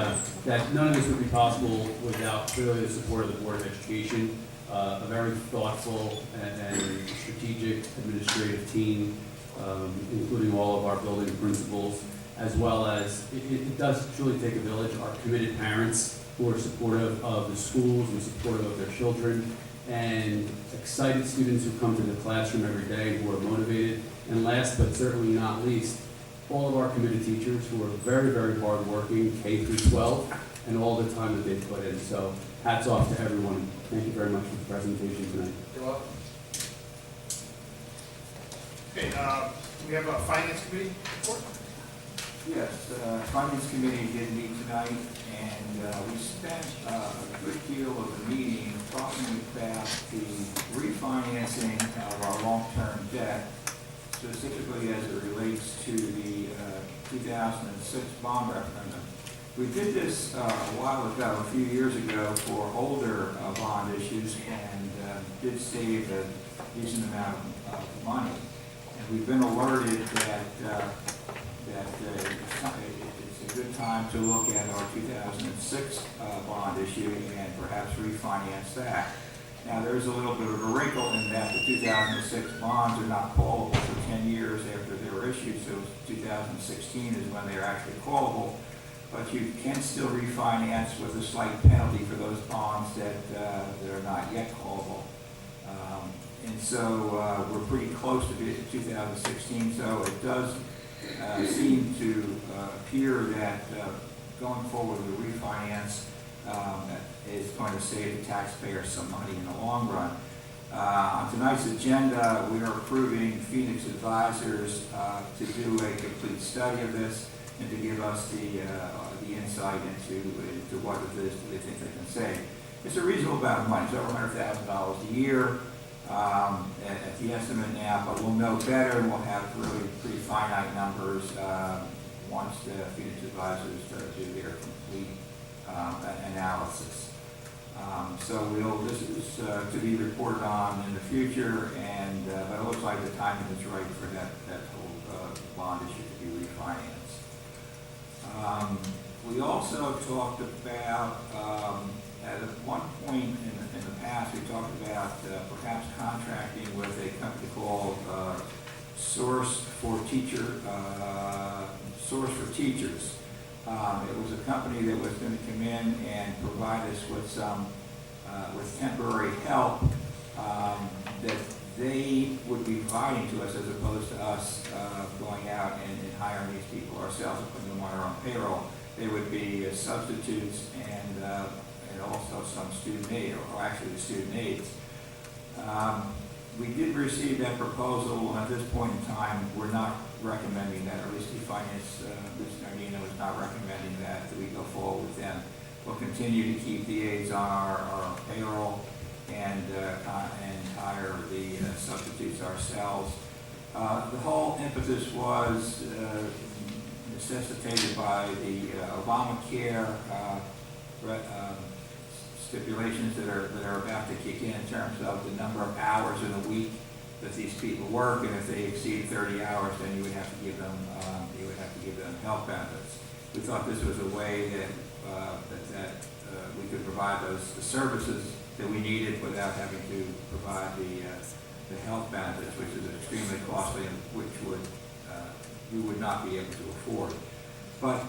that none of this would be possible without clearly the support of the Board of Education, a very thoughtful and strategic administrative team, including all of our building principals, as well as it does truly take a village, our committed parents who are supportive of the schools and supportive of their children, and excited students who come to the classroom every day who are motivated. And last but certainly not least, all of our committed teachers who are very, very hardworking, K through 12, and all the time that they put in. So hats off to everyone. Thank you very much for the presentation tonight. You're welcome. Okay, we have a finance committee report. Yes, Finance Committee did meet tonight, and we spent a good deal of the meeting talking about the refinancing of our long-term debt, specifically as it relates to the 2006 bond referendum. We did this a while ago, a few years ago, for older bond issues, and did save a decent amount of money. And we've been alerted that it's a good time to look at our 2006 bond issue and perhaps refinance that. Now, there's a little bit of a wrinkle in that the 2006 bonds are not callable for 10 years after they were issued, so 2016 is when they're actually callable. But you can still refinance with a slight penalty for those bonds that are not yet callable. And so we're pretty close to 2016, so it does seem to appear that going forward with the refinance is going to save the taxpayer some money in the long run. On tonight's agenda, we are approving Phoenix Advisors to do a complete study of this and to give us the insight into what it is that they think they can save. It's a reasonable amount of money. It's over $100,000 a year at the estimate now, but we'll know better and we'll have really pretty finite numbers once the Phoenix Advisors do their complete analysis. So this is to be reported on in the future, and but it looks like the timing is right for that whole bond issue to be refinanced. We also talked about, at one point in the past, we talked about perhaps contracting with a company called Source for Teachers. It was a company that was going to come in and provide us with some with temporary help that they would be providing to us, as opposed to us going out and hiring these people ourselves and putting them on our own payroll. They would be substitutes and also some student aid, or actually the student aides. We did receive that proposal, and at this point in time, we're not recommending that, or at least the finance, Ms. Nardino is not recommending that we go forward with them. We'll continue to keep the aides on our payroll and hire the substitutes ourselves. The whole impetus was necessitated by the Obamacare stipulations that are about to kick in terms of the number of hours in a week that these people work, and if they exceed 30 hours, then you would have to give them health benefits. We thought this was a way that we could provide the services that we needed without having to provide the health benefits, which is extremely costly and which we would not be able to afford. But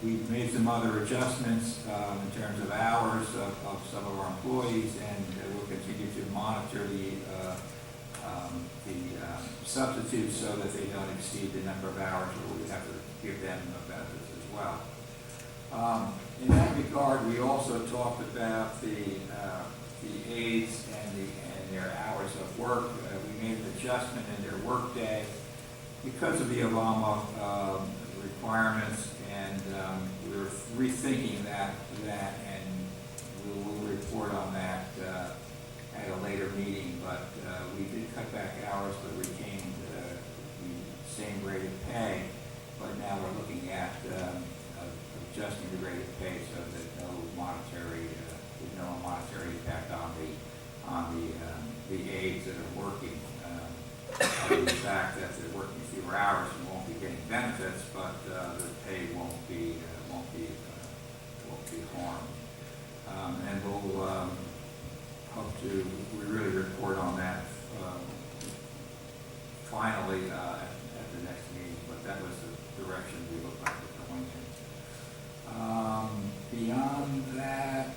we've made some other adjustments in terms of hours of some of our employees, and we'll continue to monitor the substitutes so that they don't exceed the number of hours where we have to give them benefits as well. In that regard, we also talked about the aides and their hours of work. We made an adjustment in their work day because of the Obama requirements, and we were rethinking that and we'll report on that at a later meeting, but we did cut back hours but retained the same rate of pay, but now we're looking at adjusting the rate of pay so that there's no monetary impact on the aides that are working. The fact that they're working fewer hours and won't be getting benefits, but the pay won't be harmed. And we'll hope to really report on that finally at the next meeting. But that was the direction we look like we're going in. Beyond that,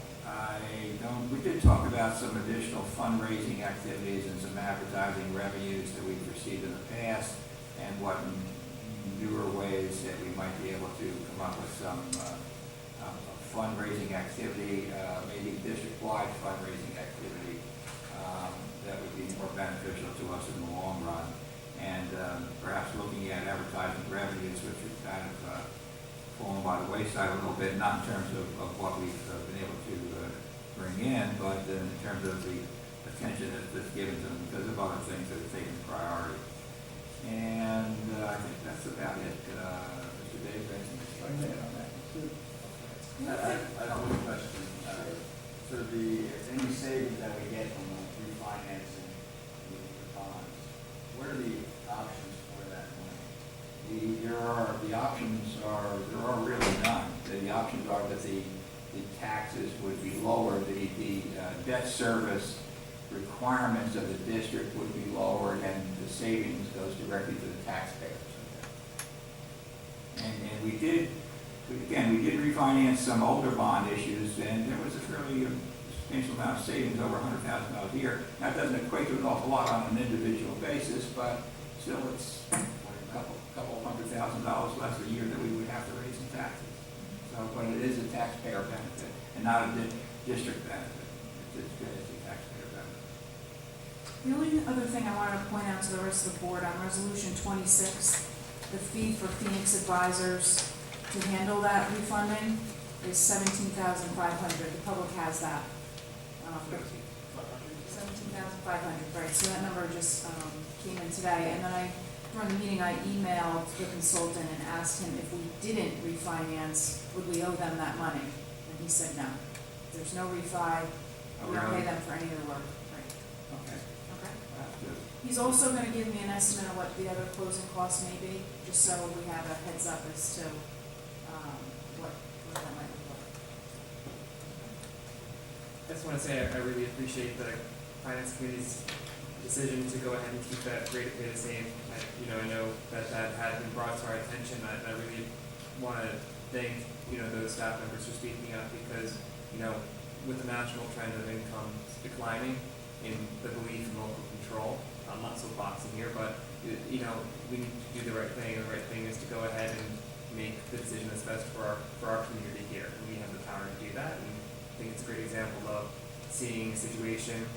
we did talk about some additional fundraising activities and some advertising revenues that we've received in the past, and what newer ways that we might be able to come up with some fundraising activity, maybe district-wide fundraising activity that would be more beneficial to us in the long run. And perhaps looking at advertising revenues, which have kind of fallen by the wayside a little bit, not in terms of what we've been able to bring in, but in terms of the attention that's given to them because of other things that have taken priority. And I think that's about it. Mr. Dave, anything to say on that? I have one question. So any savings that we get from refinancing the bonds, what are the options for that money? There are really none. The options are that the taxes would be lower, the debt service requirements of the district would be lowered, and the savings goes directly to the taxpayers. And we did refinance some older bond issues, and there was a fairly substantial amount of savings, over $100,000 a year. That doesn't equate to an awful lot on an individual basis, but still it's a couple $100,000 less a year that we would have to raise in taxes. So, but it is a taxpayer benefit and not a district benefit. It's a taxpayer benefit. The only other thing I wanted to point out to the rest of the board, on Resolution 26, the fee for Phoenix Advisors to handle that refunding is $17,500. The public has that. 17,500, right, so that number just came in today, and then during the meeting, I emailed the consultant and asked him if we didn't refinance, would we owe them that money? And he said no. There's no refi, we don't pay them for any of the work. Right. Okay. Okay. That's good. He's also going to give me an estimate of what the other closing costs may be, just so we have a heads up as to what that might look like. I just want to say I really appreciate the Finance Committee's decision to go ahead and keep that rate of pay the same. I know that had been brought to our attention. I really want to thank those staff members for speaking up, because with the national trend of income declining, in the belief in local control, I'm not so boxing here, but we need to do the right thing. And the right thing is to go ahead and make the decision that's best for our community here. And we have the power to do that. And I think it's a great example of seeing a situation,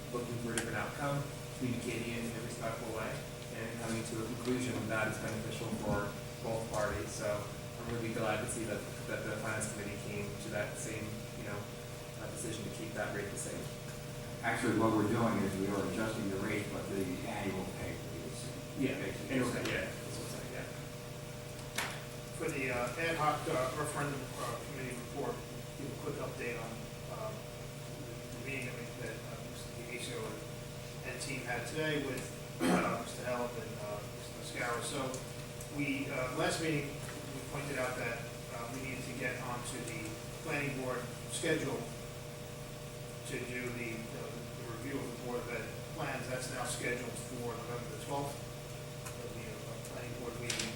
looking for a different outcome, communicating it in a respectful way, and coming to a conclusion that is beneficial for both parties. So I'm really glad to see that the Finance Committee came to that same decision to keep that rate the same. Actually, what we're doing is we are adjusting the rate, but the annual pay will be the same. Yeah, Basically. annual pay, yeah, that's what I'm saying, yeah. For the ad hoc referendum committee report, give a quick update on the meeting that Mr. Diego and team had today with Mr. Held and Mr. Mascara. So we, last meeting, we pointed out that we needed to get onto the planning board schedule to do the review of the Board of Ed plans. That's now scheduled for November the 12th. There'll be a planning board meeting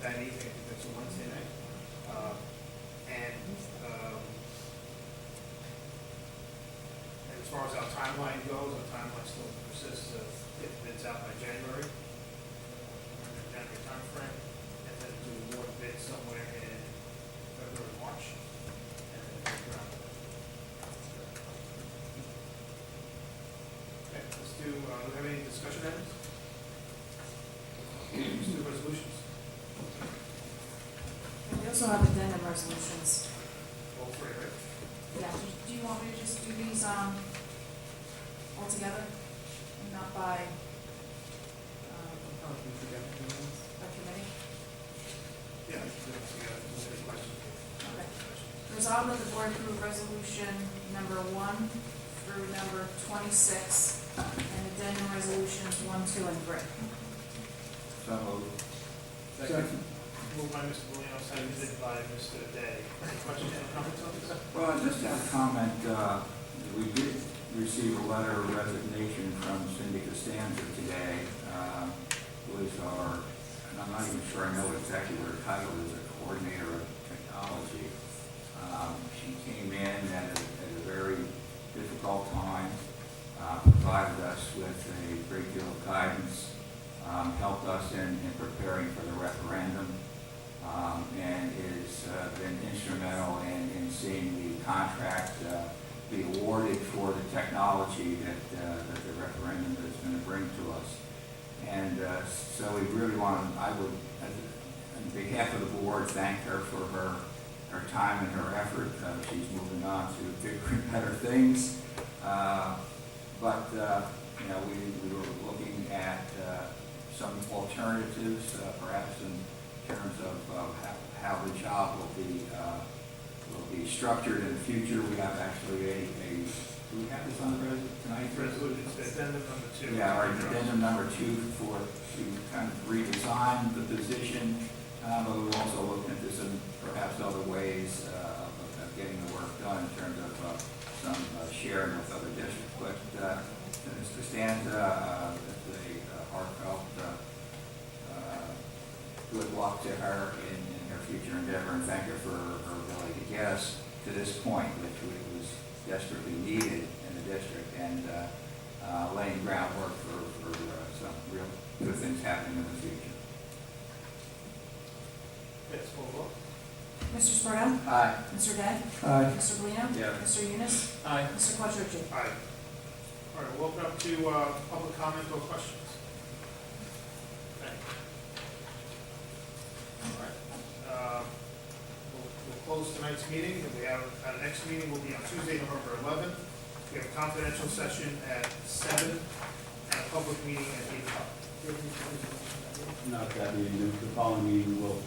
that evening. I think that's a Wednesday night. And as far as our timeline goes, our timeline still persists of getting bids out by January timeframe, and then do award bids somewhere in February, March, and then break ground. Okay, let's do we have any discussion items? Let's do resolutions. And we also have addendum resolutions. All three, right? Yeah, do you want me to just do these, all together and not by, by committee? Yeah, we got any questions? Okay. Resolved that the board approve resolution number 1 through number 26 and addendum resolutions 1, 2, and 3. So moved. Second. Moved by Mr. Bolino, seconded by Mr. Day. Any questions or comments on this? Well, I just have a comment, we did receive a letter of resignation from Cindy Costanza today, who is our, and I'm not even sure I know exactly what her title is, a coordinator of technology. She came in at a very difficult time, provided us with a great deal of guidance, helped us in preparing for the referendum, and has been instrumental in seeing the contract be awarded for the technology that the referendum is going to bring to us. And so we really want to, I would, on behalf of the board, thank her for her time and her effort. She's moving on to bigger and better things. But you know, we were looking at some alternatives, perhaps in terms of how the job will be structured in the future. We have actually do we have this on the tonight? Resolution, addendum number 2. Yeah, our addendum number 2 to kind of redesign the position, but we've also looked into some perhaps other ways of getting the work done in terms of some sharing with other districts. But Ms. Costanza, it's a heartfelt good luck to her in her future endeavor, and thank her for her ability to get us to this point, which was desperately needed in the district, and laying groundwork for some real good things happening in the future. Yes, full vote. Mr. Sparta? Aye. Mr. Day? Aye. Mr. Bolino? Yeah. Mr. Yunus? Aye. Mr. Quattrochi? Aye. All right, we'll open up to public comment or questions. Thank you. All right. We'll close tonight's meeting, and we have, our next meeting will be on Tuesday, November 11th. We have a confidential session at 7, and a public meeting at 8 o'clock. Not that meeting, the following meeting will